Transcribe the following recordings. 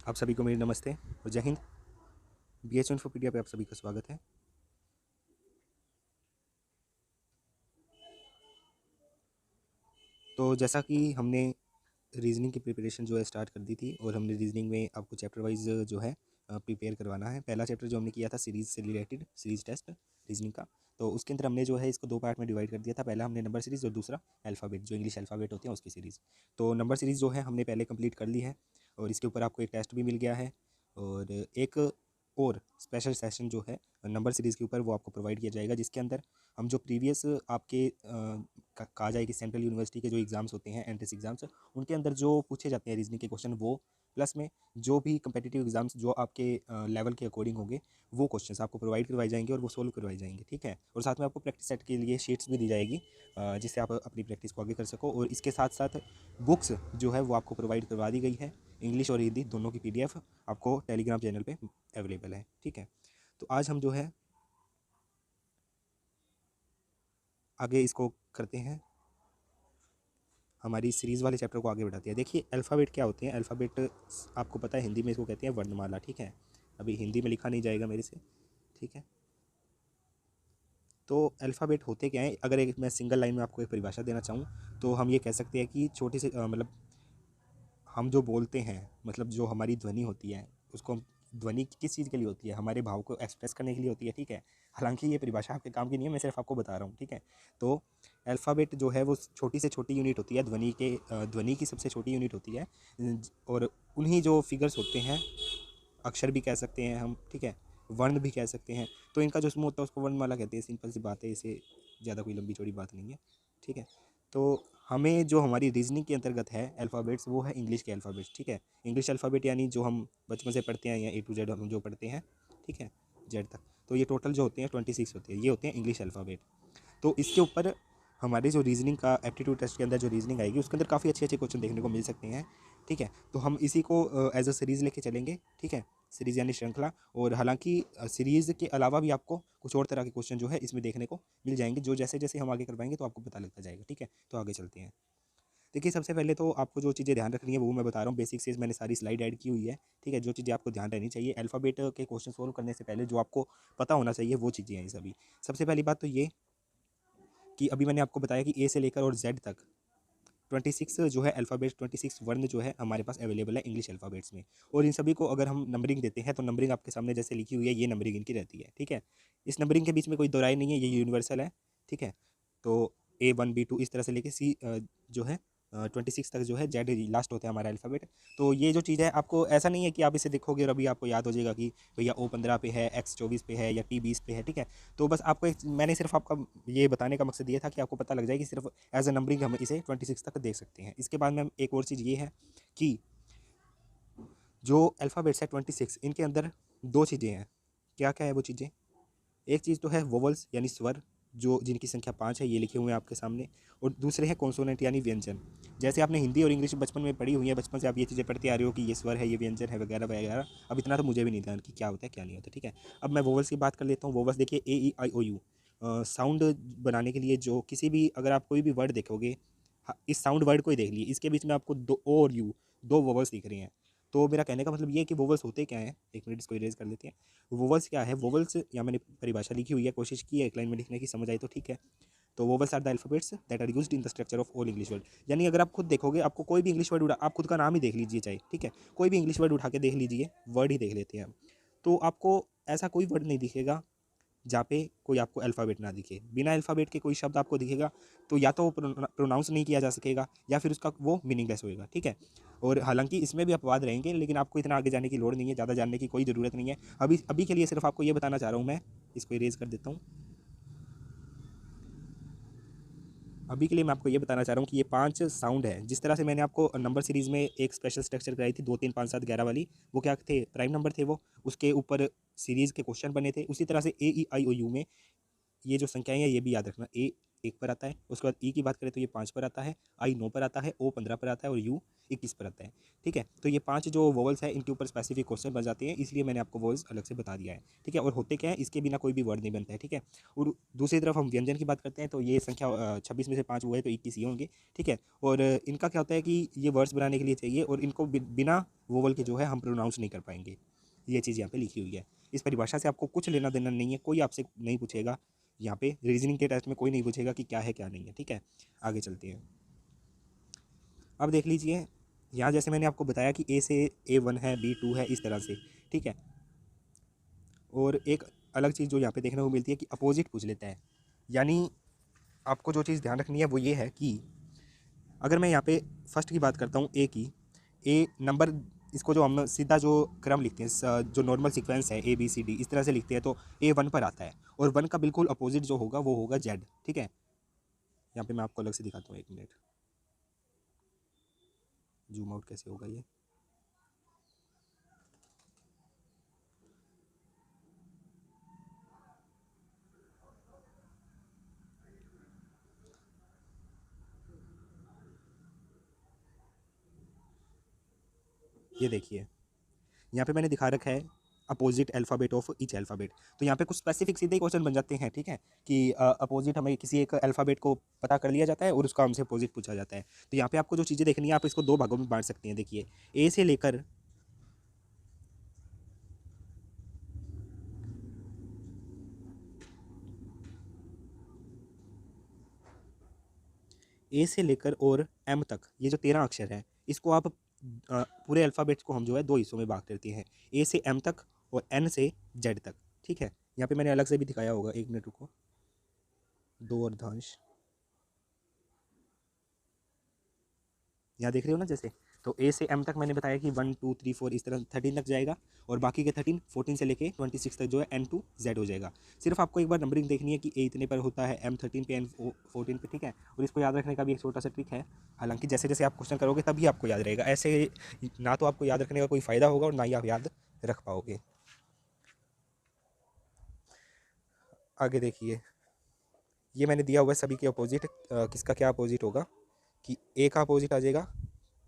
आप सभी को मेरी नमस्ते और जय हिंद। BH इन्फोपीडिया पे आप सभी का स्वागत है। तो जैसा कि हमने रीजनिंग की प्रिपरेशन जो है स्टार्ट कर दी थी और हमने रीजनिंग में आपको चैप्टर वाइज जो है प्रिपेयर करवाना है। पहला चैप्टर जो हमने किया था सीरीज से रिलेटेड सीरीज टेस्ट रीजनिंग का, तो उसके अंदर हमने जो है इसको दो पार्ट में डिवाइड कर दिया था। पहला हमने नंबर सीरीज़ और दूसरा अल्फ़ाबेट जो इंग्लिश अल्फ़ाबेट होते हैं उसकी सीरीज़। तो नंबर सीरीज़ जो है हमने पहले कंप्लीट कर ली है और इसके ऊपर आपको एक टेस्ट भी मिल गया है और एक और स्पेशल सेशन जो है नंबर सीरीज़ के ऊपर वो आपको प्रोवाइड किया जाएगा, जिसके अंदर हम जो प्रीवियस आपके कहा जाए कि सेंट्रल यूनिवर्सिटी के जो एग्ज़ाम्स होते हैं एंट्रेंस एग्ज़ाम्स, उनके अंदर जो पूछे जाते हैं रीजनिंग के क्वेश्चन वो, प्लस में जो भी कम्पिटिटिव एग्ज़ाम्स जो आपके लेवल के अकॉर्डिंग होंगे वो क्वेश्चंस आपको प्रोवाइड करवाए जाएंगे और वो सोल्व करवाए जाएंगे। ठीक है, और साथ में आपको प्रैक्टिस सेट के लिए शीट्स भी दी जाएगी जिससे आप अपनी प्रैक्टिस को आगे कर सको। और इसके साथ साथ बुक्स जो है वो आपको प्रोवाइड करवा दी गई है, इंग्लिश और हिंदी दोनों की PDF आपको टेलीग्राम चैनल पे अवेलेबल है। ठीक है, तो आज हम जो है आगे इसको करते हैं, हमारी सीरीज़ वाले चैप्टर को आगे बढ़ाते हैं। देखिए अल्फ़ाबेट क्या होते हैं। अल्फ़ाबेट आपको पता है हिंदी में इसको कहते हैं वर्णमाला। ठीक है, अभी हिंदी में लिखा नहीं जाएगा मेरे से। ठीक है, तो अल्फ़ाबेट होते क्या हैं, अगर एक मैं सिंगल लाइन में आपको एक परिभाषा देना चाहूँ तो हम ये कह सकते हैं कि छोटे से मतलब हम जो बोलते हैं, मतलब जो हमारी ध्वनि होती है उसको ध्वनि किस चीज़ के लिए होती है, हमारे भाव को एक्सप्रेस करने के लिए होती है। ठीक है, हालांकि ये परिभाषा आपके काम की नहीं है, मैं सिर्फ आपको बता रहा हूँ। ठीक है, तो अल्फ़ाबेट जो है वो छोटी से छोटी यूनिट होती है, ध्वनि की सबसे छोटी यूनिट होती है। और उन्हीं जो फिगर्स होते हैं, अक्षर भी कह सकते हैं हम, ठीक है, वर्ण भी कह सकते हैं, तो इनका जो समूह होता है उसको वर्णमाला कहते हैं। सिंपल सी बात है, इसे ज़्यादा कोई लंबी चौड़ी बात नहीं है। ठीक है, तो हमें जो हमारी रीजनिंग के अंतर्गत है अल्फ़ाबेट्स वो है इंग्लिश के अल्फ़ाबेट्स। ठीक है, इंग्लिश अल्फ़ाबेट यानी जो हम बचपन से पढ़ते हैं या A to Z हम जो पढ़ते हैं, ठीक है, जेड तक, तो ये टोटल जो होते हैं 26 होते हैं, ये होते हैं इंग्लिश अल्फ़ाबेट। तो इसके ऊपर हमारे जो रीजनिंग का एप्टीट्यूड टेस्ट के अंदर जो रीजनिंग आएगी उसके अंदर काफ़ी अच्छे अच्छे क्वेश्चन देखने को मिल सकते हैं। ठीक है, तो हम इसी को एज अ सीरीज़ लेके चलेंगे। ठीक है, सीरीज़ यानी श्रृंखला। और हालांकि सीरीज़ के अलावा भी आपको कुछ और तरह के क्वेश्चन जो है इसमें देखने को मिल जाएंगे, जो जैसे जैसे हम आगे करवाएंगे तो आपको पता लगता जाएगा। ठीक है, तो आगे चलते हैं। देखिए सबसे पहले तो आपको जो चीज़ें ध्यान रखनी है वो मैं बता रहा हूँ, बेसिक से मैंने सारी स्लाइड ऐड की हुई है। ठीक है, जो चीज़ें आपको ध्यान रहनी चाहिए अल्फ़ाबेट के क्वेश्चन सोल्व करने से पहले जो आपको पता होना चाहिए वो चीज़ें हैं ये सभी। सबसे पहली बात तो ये कि अभी मैंने आपको बताया कि A से लेकर और Z तक 26 जो है अल्फ़ाबेट्स, 26 वर्ण जो है हमारे पास अवेलेबल है इंग्लिश अल्फ़ाबेट्स में। और इन सभी को अगर हम नंबरिंग देते हैं तो नंबरिंग आपके सामने जैसे लिखी हुई है, ये नंबरिंग इनकी रहती है। ठीक है, इस नंबरिंग के बीच में कोई दो राय नहीं है, ये यूनिवर्सल है। ठीक है, तो A1 B2 इस तरह से लेके C जो है 26 तक जो है Z लास्ट होता है हमारा अल्फ़ाबेट। तो ये जो चीज़ है आपको ऐसा नहीं है कि आप इसे देखोगे और अभी आपको याद हो जाएगा कि भैया O15 पे है, X24 पे है या T20 पे है। ठीक है, तो बस आपको एक मैंने सिर्फ आपका ये बताने का मकसद ये था कि आपको पता लग जाए कि सिर्फ एज अ नंबरिंग हम इसे 26 तक देख सकते हैं। इसके बाद में एक और चीज़ ये है कि जो अल्फ़ाबेट्स है 26, इनके अंदर दो चीज़ें हैं। क्या क्या है वो चीज़ें? एक चीज़ तो है वोवल्स यानी स्वर, जो जिनकी संख्या 5 है, ये लिखे हुए हैं आपके सामने। और दूसरे हैं कॉन्सोनेंट यानी व्यंजन। जैसे आपने हिंदी और इंग्लिश बचपन में पढ़ी हुई है, बचपन से आप ये चीज़ें पढ़ते आ रहे हो कि ये स्वर है, ये व्यंजन है, वगैरह वगैरह। अब इतना तो मुझे भी नहीं ध्यान कि क्या होता है क्या नहीं होता। ठीक है, अब मैं वोवल्स की बात कर लेता हूँ। वोवल्स देखिए A E I O U sound बनाने के लिए जो किसी भी अगर आप कोई भी वर्ड देखोगे, इस साउंड वर्ड को ही देख लीजिए, इसके बीच में आपको दो O और U दो वोवल्स दिख रही हैं। तो मेरा कहने का मतलब ये है कि वोवल्स होते क्या हैं। एक मिनट इसको इरेज कर लेते हैं। वोवल्स क्या है? वोवल्स या मैंने परिभाषा लिखी हुई है, कोशिश की है एक लाइन में लिखने की, समझ आई तो ठीक है। तो vowels are the alphabets that are used in the structure of all English word. यानी अगर आप खुद देखोगे, आपको कोई भी इंग्लिश वर्ड उठा, आप खुद का नाम ही देख लीजिए चाहे, ठीक है, कोई भी इंग्लिश वर्ड उठा के देख लीजिए, वर्ड ही देख लेते हैं हम, तो आपको ऐसा कोई वर्ड नहीं दिखेगा जहाँ पे कोई आपको अल्फ़ाबेट ना दिखे। बिना अल्फ़ाबेट के कोई शब्द आपको दिखेगा तो या तो वो प्रोनाउंस नहीं किया जा सकेगा या फिर उसका वो मीनिंगलेस होएगा। ठीक है, और हालांकि इसमें भी अपवाद रहेंगे, लेकिन आपको इतना आगे जाने की लोड़ नहीं है, ज़्यादा जानने की कोई ज़रूरत नहीं है। अभी अभी के लिए सिर्फ आपको ये बताना चाह रहा हूँ मैं, इसको इरेज कर देता हूँ। अभी के लिए मैं आपको ये बताना चाह रहा हूँ कि ये 5 साउंड है। जिस तरह से मैंने आपको नंबर सीरीज़ में एक स्पेशल स्ट्रक्चर कराई थी 2 3 5 7 11 वाली, वो क्या थे? प्राइम नंबर थे वो, उसके ऊपर सीरीज़ के क्वेश्चन बने थे। उसी तरह से A E I O U में ये जो संख्याएं हैं ये भी याद रखना। ए 1 पर आता है, उसके बाद ई की बात करें तो ये 5 पर आता है, आई 9 पर आता है, ओ 15 पर आता है और यू 21 पर आता है। ठीक है, तो ये 5 जो वोवल्स है इनके ऊपर स्पेसिफिक क्वेश्चन बन जाते हैं, इसलिए मैंने आपको वोवल्स अलग से बता दिया है। ठीक है, और होते क्या है, इसके बिना कोई भी वर्ड नहीं बनता है। ठीक है, और दूसरी तरफ हम व्यंजन की बात करते हैं तो ये संख्या 26 में से 5 हुए तो 21 ये होंगे। ठीक है, और इनका क्या होता है कि ये वर्ड्स बनाने के लिए चाहिए और इनको बिना वोवल के जो है हम प्रोनाउंस नहीं कर पाएंगे। ये चीज़ यहाँ पे लिखी हुई है। इस परिभाषा से आपको कुछ लेना देना नहीं है, कोई आपसे नहीं पूछेगा। यहाँ पे रीजनिंग के टेस्ट में कोई नहीं पूछेगा कि क्या है क्या नहीं है। ठीक है, आगे चलते हैं। अब देख लीजिए, यहाँ जैसे मैंने आपको बताया कि ए से A1 है, B2 है, इस तरह से। ठीक है, और एक अलग चीज़ जो यहाँ पे देखने को मिलती है कि अपोजिट पूछ लेता है। यानी आपको जो चीज़ ध्यान रखनी है वो ये है कि अगर मैं यहाँ पे फर्स्ट की बात करता हूँ ए की, ए नंबर, इसको जो हम सीधा जो क्रम लिखते हैं, जो नॉर्मल सीक्वेंस है ABCD इस तरह से लिखते हैं, तो A1 पर आता है और 1 का बिल्कुल अपोजिट जो होगा वो होगा Z। ठीक है, यहाँ पे मैं आपको अलग से दिखाता हूँ, 1 मिनट, जूम आउट कैसे होगा ये देखिए, यहाँ पे मैंने दिखा रखा है opposite alphabet of each alphabet. तो यहाँ पे कुछ स्पेसिफिक सीधे क्वेश्चन बन जाते हैं। ठीक है, कि अपोजिट हमें किसी एक अल्फ़ाबेट को पता कर लिया जाता है और उसका हमसे अपोजिट पूछा जाता है। तो यहाँ पे आपको जो चीज़ें देखनी है आप इसको 2 भागों में बांट सकते हैं। देखिए, ए से लेकर और एम तक ये जो 13 अक्षर है इसको आप पूरे अल्फ़ाबेट्स को हम जो है 2 हिस्सों में बांट देते हैं, ए से एम तक और एन से जेड तक। ठीक है, यहाँ पे मैंने अलग से भी दिखाया होगा, 1 मिनट रुको, 2 अर्धांश, यहाँ देख रहे हो ना जैसे। तो ए से एम तक मैंने बताया कि 1 2 3 4 इस तरह 13 तक जाएगा और बाकी के 13 14 से लेके 26 तक जो है एन टू जेड हो जाएगा। सिर्फ आपको एक बार नंबरिंग देखनी है कि ए इतने पर होता है, एम 13 पे, एन 14 पे। ठीक है, और इसको याद रखने का भी एक छोटा सा ट्रिक है, हालांकि जैसे जैसे आप क्वेश्चन करोगे तभी आपको याद रहेगा, ऐसे ना तो आपको याद रखने का कोई फ़ायदा होगा और ना ही आप याद रख पाओगे। आगे देखिए, ये मैंने दिया हुआ है सभी के अपोजिट, किसका क्या अपोजिट होगा, कि ए का अपोजिट आ जाएगा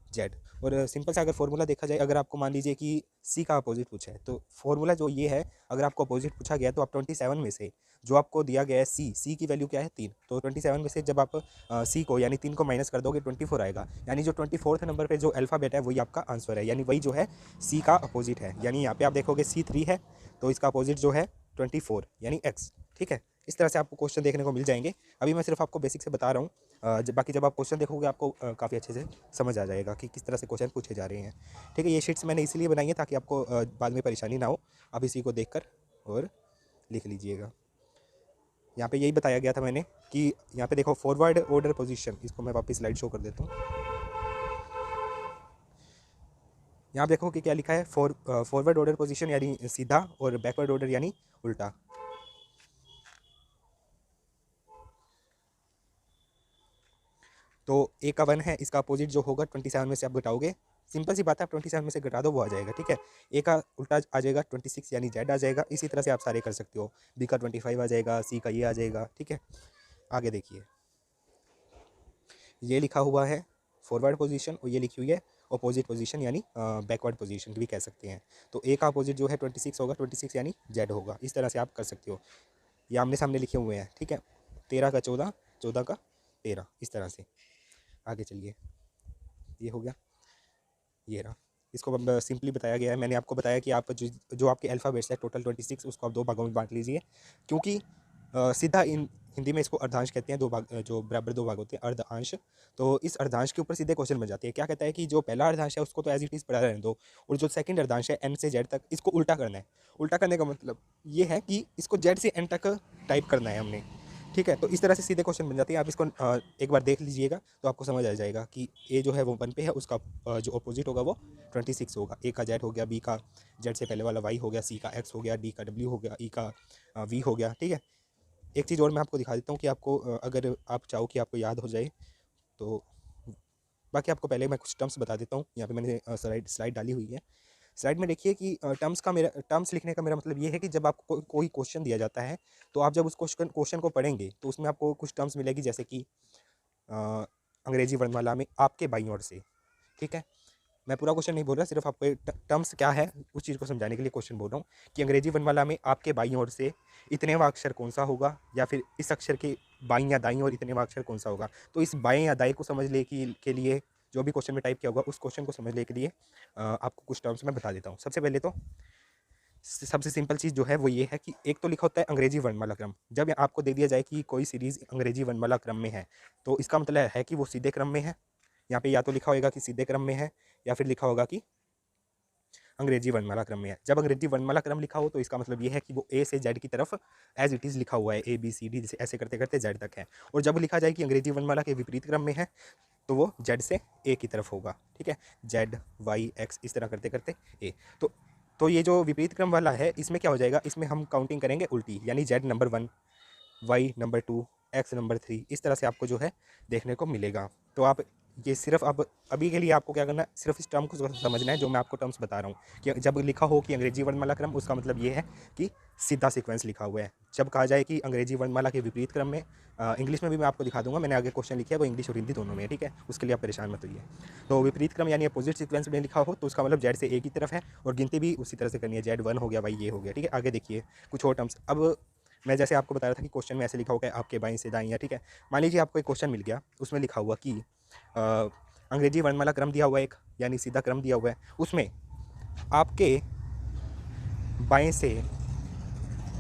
जेड। और सिंपल सा अगर फॉर्मूला देखा जाए, अगर आपको मान लीजिए कि सी का अपोजिट पूछा है तो फॉर्मूला जो ये है, अगर आपको अपोजिट पूछा गया तो आप 27 में से जो आपको दिया गया है सी की वैल्यू क्या है 3, तो 27 में से जब आप सी को यानी 3 को माइनस कर दोगे 24 आएगा, यानी जो 24th नंबर पे जो अल्फ़ाबेट है वही आपका आंसर है, यानी वही जो है सी का अपोजिट है। यानी यहाँ पे आप देखोगे C3 है तो इसका अपोजिट जो है 24 यानी एक्स। ठीक है, इस तरह से आपको क्वेश्चन देखने को मिल जाएंगे। अभी मैं सिर्फ आपको बेसिक से बता रहा हूँ, बाकी जब आप क्वेश्चन देखोगे आपको काफ़ी अच्छे से समझ आ जाएगा कि किस तरह से क्वेश्चन पूछे जा रहे हैं। ठीक है, ये शीट्स मैंने इसलिए बनाई है ताकि आपको बाद में परेशानी ना हो। आप इसी को देखकर और लिख लीजिएगा। यहाँ पे यही बताया गया था मैंने कि यहाँ पे देखो फॉरवर्ड ऑर्डर पोजीशन, इसको मैं वापस स्लाइड शो कर देता हूँ। यहाँ देखो कि क्या लिखा है, फॉरवर्ड ऑर्डर पोजीशन यानी सीधा और बैकवर्ड ऑर्डर यानी उल्टा। तो ए का 1 है, इसका अपोजिट जो होगा 27 में से आप घटाओगे, सिंपल सी बात है, आप 27 में से घटा दो वो आ जाएगा। ठीक है, ए का उल्टा आ जाएगा 26 यानी जेड आ जाएगा। इसी तरह से आप सारे कर सकते हो, बी का 25 आ जाएगा, सी का ये आ जाएगा। ठीक है, आगे देखिए, ये लिखा हुआ है फॉरवर्ड पोजीशन और ये लिखी हुई है अपोजिट पोजीशन यानी बैकवर्ड पोजीशन भी कह सकते हैं। तो ए का अपोजिट जो है 26 होगा, 26 यानी जेड होगा। इस तरह से आप कर सकते हो, ये आमने सामने लिखे हुए हैं। ठीक है, 13 का 14, 14 का 13, इस तरह से। आगे चलिए, ये हो गया, ये रहा, इसको अब सिंपली बताया गया है। मैंने आपको बताया कि आप जो आपके अल्फ़ाबेट्स है टोटल 26 उसको आप 2 भागों में बांट लीजिए, क्योंकि सीधा इन हिंदी में इसको अर्धांश कहते हैं, 2 भाग जो बराबर 2 भाग होते हैं, अर्धांश। तो इस अर्धांश के ऊपर सीधे क्वेश्चन बन जाते हैं। क्या कहता है कि जो पहला अर्धांश है उसको तो एज इट इज़ पढ़ा रहने दो, और जो सेकंड अर्धांश है एन से जेड तक इसको उल्टा करना है। उल्टा करने का मतलब ये है कि इसको जेड से एन तक टाइप करना है हमने। ठीक है, तो इस तरह से सीधे क्वेश्चन बन जाते हैं। आप इसको एक बार देख लीजिएगा तो आपको समझ आ जाएगा कि ए जो है वो 1 पे है, उसका जो अपोजिट होगा वो 26 होगा। ए का जेड हो गया, बी का जेड से पहले वाला वाई हो गया, सी का एक्स हो गया, डी का डब्ल्यू हो गया, ई का वी हो गया। ठीक है, एक चीज़ और मैं आपको दिखा देता हूँ कि आपको अगर आप चाहो कि आपको याद हो जाए तो, बाकी आपको पहले मैं कुछ टर्म्स बता देता हूँ। यहाँ पे मैंने स्लाइड डाली हुई है। स्लाइड में देखिए कि टर्म्स लिखने का मेरा मतलब ये है कि जब आपको कोई क्वेश्चन दिया जाता है तो आप जब उस क्वेश्चन को पढ़ेंगे तो उसमें आपको कुछ टर्म्स मिलेगी, जैसे कि अंग्रेजी वर्णमाला में आपके बाईं ओर से, ठीक है। मैं पूरा क्वेश्चन नहीं बोल रहा, सिर्फ आपको टर्म्स क्या है उस चीज़ को समझाने के लिए क्वेश्चन बोल रहा हूँ कि अंग्रेजी वर्णमाला में आपके बाईं ओर से इतनेवां अक्षर कौन सा होगा, या फिर इस अक्षर के बाईं या दाईं ओर इतनेवां अक्षर कौन सा होगा। तो इस बाएं या दाएं को समझने के लिए जो भी क्वेश्चन में टाइप किया होगा उस क्वेश्चन को समझने के लिए आपको कुछ टर्म्स मैं बता देता हूँ। सबसे पहले तो सबसे सिंपल चीज़ जो है वो ये है कि एक तो लिखा होता है अंग्रेजी वर्णमाला क्रम। जब आपको दे दिया जाए कि कोई सीरीज़ अंग्रेजी वर्णमाला क्रम में है तो इसका मतलब है कि वो सीधे क्रम में है। यहाँ पे या तो लिखा होगा कि सीधे क्रम में है या फिर लिखा होगा कि अंग्रेजी वर्णमाला क्रम में है। जब अंग्रेजी वर्णमाला क्रम लिखा हो तो इसका मतलब ये है कि वो ए से जेड की तरफ एज इट इज़ लिखा हुआ है, ABCD ऐसे करते करते जेड तक है। और जब लिखा जाए कि अंग्रेजी वर्णमाला के विपरीत क्रम में है तो वो जेड से ए की तरफ होगा, ठीक है। जेड वाई एक्स इस तरह करते करते ए। तो ये जो विपरीत क्रम वाला है इसमें क्या हो जाएगा, इसमें हम काउंटिंग करेंगे उल्टी, यानी Z number 1, Y number 2, X number 3, इस तरह से आपको जो है देखने को मिलेगा। तो आप ये सिर्फ अब अभी के लिए आपको क्या करना है, सिर्फ इस टर्म को समझना है जो मैं आपको टर्म्स बता रहा हूँ कि जब लिखा हो कि अंग्रेजी वर्णमाला क्रम, उसका मतलब ये है कि सीधा सीक्वेंस लिखा हुआ है। जब कहा जाए कि अंग्रेजी वर्णमाला के विपरीत क्रम में, इंग्लिश में भी मैं आपको दिखा दूंगा, मैंने आगे क्वेश्चन लिखा है वो इंग्लिश और हिंदी दोनों में है, ठीक है, उसके लिए आप परेशान मत होइए। तो विपरीत क्रम यानी अपोजिट सीक्वेंस में लिखा हो तो उसका मतलब जेड से ए की तरफ है, और गिनती भी उसी तरह से करनी है, जेड 1 हो गया, भाई ये हो गया, ठीक है। आगे देखिए कुछ और टर्म्स। अब मैं जैसे आपको बता रहा था कि क्वेश्चन में ऐसे लिखा होगा आपके बाईं से दाईं, या ठीक है। मान लीजिए आपको एक क्वेश्चन मिल गया, उसमें लिखा हुआ कि अंग्रेजी वर्णमाला क्रम दिया हुआ है एक, यानी सीधा क्रम दिया हुआ है, उसमें आपके बाएं से,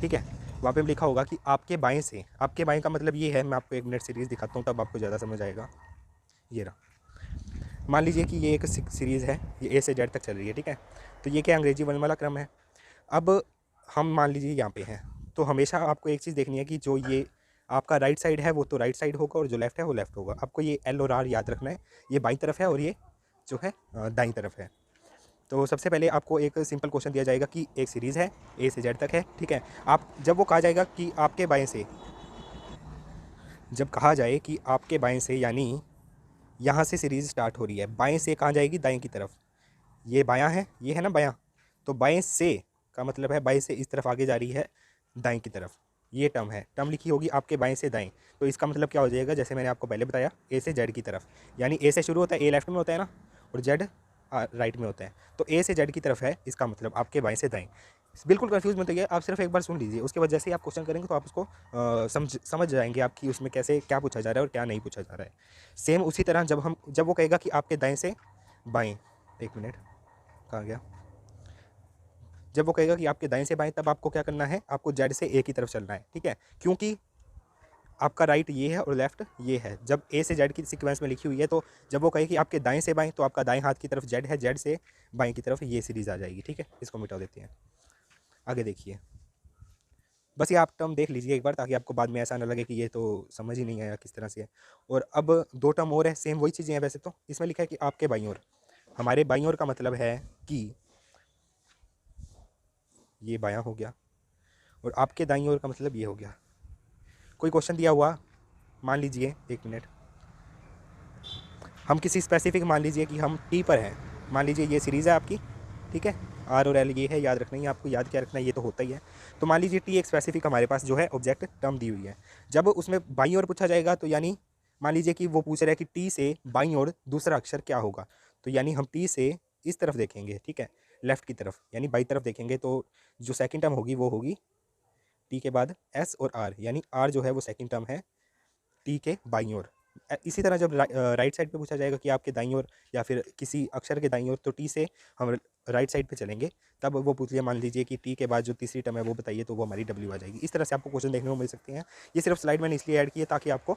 ठीक है, वहाँ पे लिखा होगा कि आपके बाएं से। आपके बाएं का मतलब ये है, मैं आपको 1 मिनट सीरीज़ दिखाता हूँ तब आपको ज़्यादा समझ आएगा। ये रहा, मान लीजिए कि ये एक सीरीज़ है, ये ए से जेड तक चल रही है, ठीक है। तो ये क्या अंग्रेजी वर्णमाला क्रम है। अब हम मान लीजिए यहाँ पे हैं, तो हमेशा आपको एक चीज़ देखनी है कि जो ये आपका राइट साइड है वो तो राइट साइड होगा और जो लेफ्ट है वो लेफ्ट होगा। आपको ये एल और आर याद रखना है, ये बाईं तरफ है और ये जो है दाईं तरफ है। तो सबसे पहले आपको एक सिंपल क्वेश्चन दिया जाएगा कि एक सीरीज़ है, ए से जेड तक है, ठीक है। आप जब वो कहा जाएगा कि आपके बाएं से, जब कहा जाए कि आपके बाएं से, यानी यहाँ से सीरीज़ स्टार्ट हो रही है, बाएं से कहाँ जाएगी, दाएं की तरफ। ये बायां है, ये है ना बायां, तो बाएं से का मतलब है बाएं से इस तरफ आगे जा रही है दाएं की तरफ। ये टर्म है, टर्म लिखी होगी आपके बाएं से दाएं, तो इसका मतलब क्या हो जाएगा, जैसे मैंने आपको पहले बताया, ए से जेड की तरफ, यानी ए से शुरू होता है, ए लेफ्ट में होता है ना, और जेड राइट में होता है, तो ए से जेड की तरफ है, इसका मतलब आपके बाएं से दाएं। बिल्कुल कंफ्यूज मत होइए, आप सिर्फ एक बार सुन लीजिए, उसके बाद जैसे ही आप क्वेश्चन करेंगे तो आप उसको समझ जाएंगे आप कि उसमें कैसे क्या पूछा जा रहा है और क्या नहीं पूछा जा रहा है। सेम उसी तरह जब वो कहेगा कि आपके दाएं से बाएं, 1 मिनट, कहाँ गया, जब वो कहेगा कि आपके दाएं से बाएं, तब आपको क्या करना है, आपको जेड से ए की तरफ चलना है, ठीक है, क्योंकि आपका राइट ये है और लेफ्ट ये है। जब ए से जेड की सीक्वेंस में लिखी हुई है, तो जब वो कहे कि आपके दाएं से बाएं, तो आपका दाएं हाथ की तरफ जेड है, जेड से बाएं की तरफ ये सीरीज़ आ जाएगी, ठीक है। इसको मिटा देते हैं, आगे देखिए। बस ये आप टर्म देख लीजिए एक बार, ताकि आपको बाद में ऐसा ना लगे कि ये तो समझ ही नहीं आया किस तरह से है। और अब 2 टर्म और है, सेम वही चीज़ें हैं वैसे तो। इसमें लिखा है कि आपके बाईं ओर, हमारे बाईं ओर का मतलब है कि ये बायां हो गया, और आपके दाईं ओर का मतलब ये हो गया। कोई क्वेश्चन दिया हुआ, मान लीजिए, 1 मिनट, हम किसी स्पेसिफिक, मान लीजिए कि हम टी पर हैं, मान लीजिए ये सीरीज़ है आपकी, ठीक है, आर और एल ये है, याद रखना ही, आपको याद क्या रखना है, ये तो होता ही है। तो मान लीजिए टी एक स्पेसिफिक हमारे पास जो है ऑब्जेक्ट टर्म दी हुई है। जब उसमें बाईं ओर पूछा जाएगा, तो यानी मान लीजिए कि वो पूछ रहा है कि टी से बाईं ओर दूसरा अक्षर क्या होगा, तो यानी हम टी से इस तरफ देखेंगे, ठीक है, लेफ्ट की तरफ, यानी बाई तरफ देखेंगे, तो जो सेकंड टर्म होगी वो होगी टी के बाद एस और आर, यानी आर जो है वो सेकंड टर्म है टी के बाईं ओर। इसी तरह जब राइट साइड पे पूछा जाएगा कि आपके दाईं ओर या फिर किसी अक्षर के दाईं ओर, तो टी से हम राइट साइड पे चलेंगे, तब वो पूछ लिया मान लीजिए कि टी के बाद जो तीसरी टर्म है वो बताइए, तो वो हमारी डब्ल्यू आ जाएगी। इस तरह से आपको क्वेश्चन देखने को मिल सकते हैं। ये सिर्फ स्लाइड मैंने इसलिए ऐड की है ताकि आपको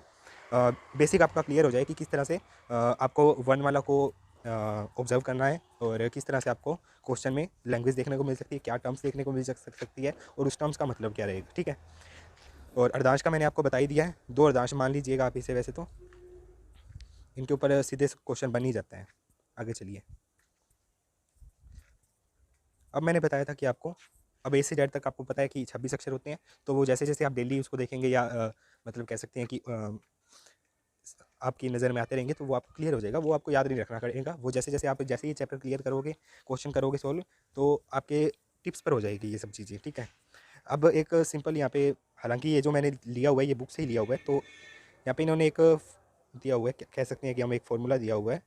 बेसिक आपका क्लियर हो जाए कि किस तरह से आपको वर्णमाला को ऑब्जर्व करना है, और किस तरह से आपको क्वेश्चन में लैंग्वेज देखने को मिल सकती है, क्या टर्म्स देखने को मिल सकती है, और उस टर्म्स का मतलब क्या रहेगा, ठीक है। और अर्धांश का मैंने आपको बता ही दिया है, 2 अर्धांश मान लीजिएगा आप इसे, वैसे तो इनके ऊपर सीधे क्वेश्चन बन ही जाता है। आगे चलिए, अब मैंने बताया था कि आपको अब ए से जेड तक आपको पता है कि 26 अक्षर होते हैं, तो वो जैसे जैसे आप डेली उसको देखेंगे, या मतलब कह सकते हैं कि आपकी नज़र में आते रहेंगे तो वो आपको क्लियर हो जाएगा, वो आपको याद नहीं रखना पड़ेगा। वो जैसे जैसे आप जैसे ये चैप्टर क्लियर करोगे, क्वेश्चन करोगे सोल्व, तो आपके टिप्स पर हो जाएगी ये सब चीज़ें, ठीक है। अब एक सिंपल यहाँ पे, हालांकि ये जो मैंने लिया हुआ है ये बुक से ही लिया हुआ है, तो यहाँ पे इन्होंने एक दिया हुआ है, कह सकते हैं कि हमें एक फॉर्मूला दिया हुआ है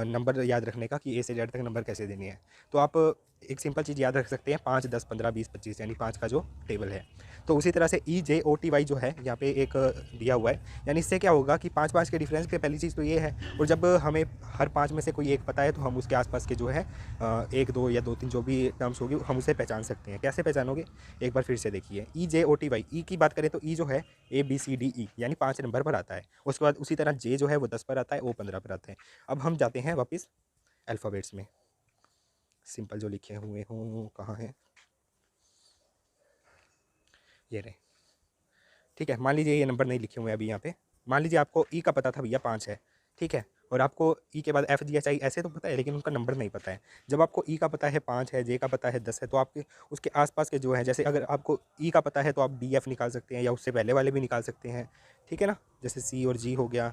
नंबर याद रखने का कि ए से जेड तक नंबर कैसे देने हैं। तो आप एक सिंपल चीज़ याद रख सकते हैं, 5, 10, 15, 20, 25 यानी 5 का जो टेबल है। तो उसी तरह से EJOTY जो है यहाँ पे एक दिया हुआ है, यानी इससे क्या होगा कि 5 5 के डिफरेंस पे पहली चीज़ तो ये है, और जब हमें हर 5 में से कोई एक पता है तो हम उसके आसपास के जो है 1 2 या 2 3 जो भी टर्म्स होगी हम उसे पहचान सकते हैं। कैसे पहचानोगे, एक बार फिर से देखिए, EJOTY, ई की बात करें तो ई जो है ABCDE यानी 5 नंबर पर आता है। उसके बाद उसी तरह जे जो है वो 10 पर आता है, O 15 पर आता है। अब हम जाते हैं वापस अल्फ़ाबेट्स में, सिंपल जो लिखे हुए हों, कहाँ हैं, ये रहे, ठीक है। मान लीजिए ये नंबर नहीं लिखे हुए हैं अभी यहाँ पे, मान लीजिए आपको ई का पता था भैया 5 है, ठीक है, और आपको ई के बाद FGHI ऐसे तो पता है, लेकिन उनका नंबर नहीं पता है। जब आपको ई का पता है 5 है, जे का पता है 10 है, तो आपके उसके आसपास के जो है, जैसे अगर आपको ई का पता है तो आप DF निकाल सकते हैं या उससे पहले वाले भी निकाल सकते हैं, ठीक है ना, जैसे C और G हो गया।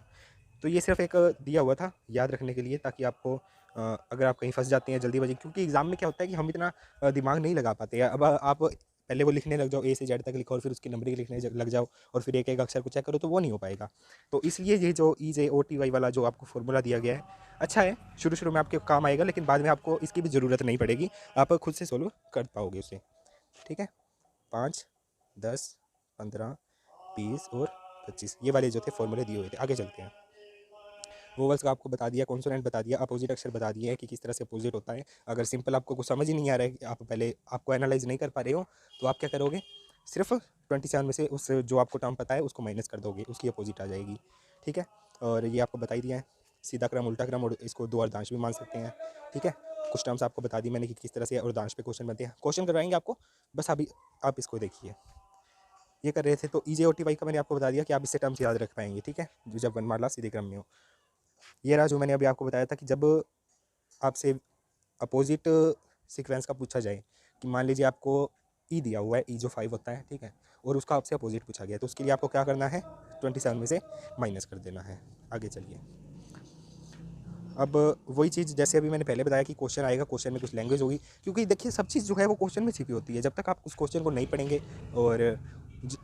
तो ये सिर्फ एक दिया हुआ था याद रखने के लिए, ताकि आपको अगर आप कहीं फंस जाते हैं जल्दीबाजी, क्योंकि एग्ज़ाम में क्या होता है कि हम इतना दिमाग नहीं लगा पाते हैं। अब आप पहले वो लिखने लग जाओ, ए से जेड तक लिखो और फिर उसकी नंबरिंग लिखने लग जाओ और फिर एक एक अक्षर को चेक करो, तो वो नहीं हो पाएगा। तो इसलिए ये जो EJOTY वाला जो आपको फॉर्मूला दिया गया है, अच्छा है, शुरू शुरू में आपके काम आएगा, लेकिन बाद में आपको इसकी भी ज़रूरत नहीं पड़ेगी, आप खुद से सोल्व कर पाओगे उसे, ठीक है। 5, 10, 15, 20 और 25 ये वाले जो थे फॉर्मूले दिए हुए थे। आगे चलते हैं। वोवल्स का आपको बता दिया, कॉन्सोनेंट बता दिया, अपोजिट अक्षर बता दिए हैं कि किस तरह से अपोजिट होता है। अगर सिंपल आपको कुछ समझ ही नहीं आ रहा है कि आप पहले आपको एनालाइज नहीं कर पा रहे हो, तो आप क्या करोगे, सिर्फ 27 में से उस जो आपको टर्म पता है उसको माइनस कर दोगे, उसकी अपोजिट आ जाएगी, ठीक है। और ये आपको बता ही दिया है, सीधा क्रम, उल्टा क्रम, और इसको दो अर्धांश भी मान सकते हैं, ठीक है। कुछ टर्म्स आपको बता दी मैंने कि किस तरह से अर्धांश पे क्वेश्चन बनते हैं, क्वेश्चन करवाएंगे आपको, बस अभी आप इसको देखिए। ये कर रहे थे तो EJOTY का मैंने आपको बता दिया कि आप इससे टर्म्स याद रख पाएंगे, ठीक है, जो जब वर्णमाला सीधे क्रम में हो। ये रहा जो मैंने अभी आपको बताया था कि जब आपसे अपोजिट सीक्वेंस का पूछा जाए, कि मान लीजिए आपको ई दिया हुआ है, ई जो 5 होता है, ठीक है, और उसका आपसे अपोजिट पूछा गया, तो उसके लिए आपको क्या करना है, 27 में से माइनस कर देना है। आगे चलिए। अब वही चीज़ जैसे अभी मैंने पहले बताया कि क्वेश्चन आएगा, क्वेश्चन में कुछ लैंग्वेज होगी, क्योंकि देखिए सब चीज़ जो है वो क्वेश्चन में छिपी होती है। जब तक आप उस क्वेश्चन को नहीं पढ़ेंगे और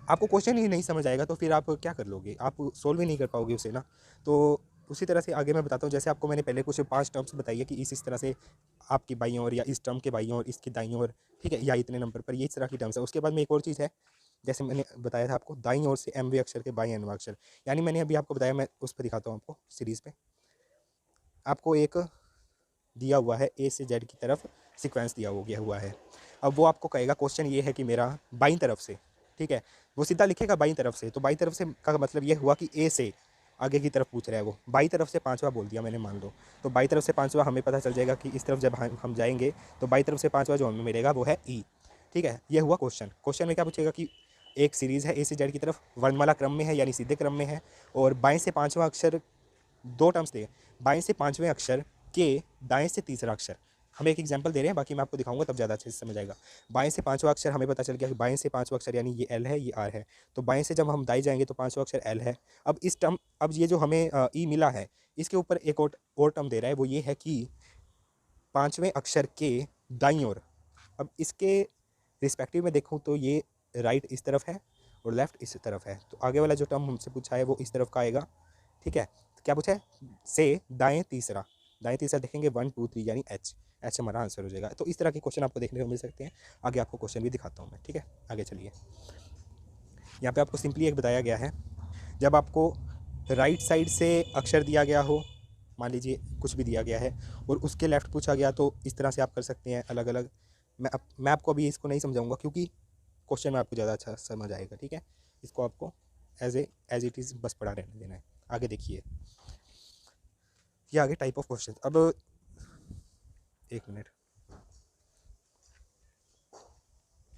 आपको क्वेश्चन ही नहीं समझ आएगा, तो फिर आप क्या कर लोगे, आप सोल्व ही नहीं कर पाओगे उसे ना। तो उसी तरह से आगे मैं बताता हूँ, जैसे आपको मैंने पहले कुछ 5 टर्म्स बताई है कि इस तरह से आपकी बाईं ओर, या इस टर्म के बाईं ओर, इसकी दाईं ओर, ठीक है, या इतने नंबर पर, ये इस तरह की टर्म्स है। उसके बाद में एक और चीज़ है, जैसे मैंने बताया था आपको, दाईं ओर से एमवे अक्षर के बाईं एनवा अक्षर, यानी मैंने अभी आपको बताया, मैं उस पर दिखाता हूँ आपको सीरीज़ पे। आपको एक दिया हुआ है ए से जेड की तरफ सीक्वेंस दिया हो गया हुआ है। अब वो आपको कहेगा, क्वेश्चन ये है कि मेरा बाईं तरफ से, ठीक है, वो सीधा लिखेगा बाईं तरफ से, तो बाईं तरफ से का मतलब ये हुआ कि ए से आगे की तरफ पूछ रहा है वो, बाईं तरफ से 5वां बोल दिया मैंने, मान लो, तो बाईं तरफ से 5वां हमें पता चल जाएगा कि इस तरफ जब हम जाएंगे तो बाईं तरफ से 5वां जो हमें मिलेगा वो है ई, ठीक है। ये हुआ क्वेश्चन। क्वेश्चन में क्या पूछेगा कि एक सीरीज़ है ए से जेड की तरफ, वर्णमाला क्रम में है यानी सीधे क्रम में है, और बाएं से 5वां अक्षर, दो टर्म्स दिए, बाएं से 5वें अक्षर के दाएं से तीसरा अक्षर। हम एक एग्जांपल दे रहे हैं, बाकी मैं आपको दिखाऊंगा तब ज़्यादा अच्छे से समझ आएगा। बाएं से 5वां अक्षर हमें पता चल गया कि बाएं से 5वां अक्षर यानी ये एल है, ये आर है, तो बाएं से जब हम दाएं जाएंगे तो 5वां अक्षर एल है। अब इस टर्म, अब ये जो हमें ई मिला है, इसके ऊपर एक और टर्म दे रहा है, वो ये है कि 5वें अक्षर के दाईं ओर। अब इसके रिस्पेक्टिव में देखूँ तो ये राइट इस तरफ है और लेफ्ट इस तरफ है, तो आगे वाला जो टर्म हमसे पूछा है वो इस तरफ का आएगा, ठीक है। तो क्या पूछा है, से दाएं तीसरा, दाएं तीसरा देखेंगे 1 2 3 यानी एच, एच हमारा आंसर हो जाएगा। तो इस तरह के क्वेश्चन आपको देखने को मिल सकते हैं। आगे आपको क्वेश्चन भी दिखाता हूँ मैं, ठीक है। आगे चलिए। यहाँ पे आपको सिंपली एक बताया गया है, जब आपको राइट साइड से अक्षर दिया गया हो, मान लीजिए कुछ भी दिया गया है और उसके लेफ्ट पूछा गया, तो इस तरह से आप कर सकते हैं अलग अलग। मैं आपको अभी इसको नहीं समझाऊंगा, क्योंकि क्वेश्चन में आपको ज़्यादा अच्छा समझ आएगा, ठीक है। इसको आपको एज इट इज़ बस पढ़ा रहने देना है। आगे देखिए, ये आगे टाइप ऑफ क्वेश्चन। अब एक मिनट,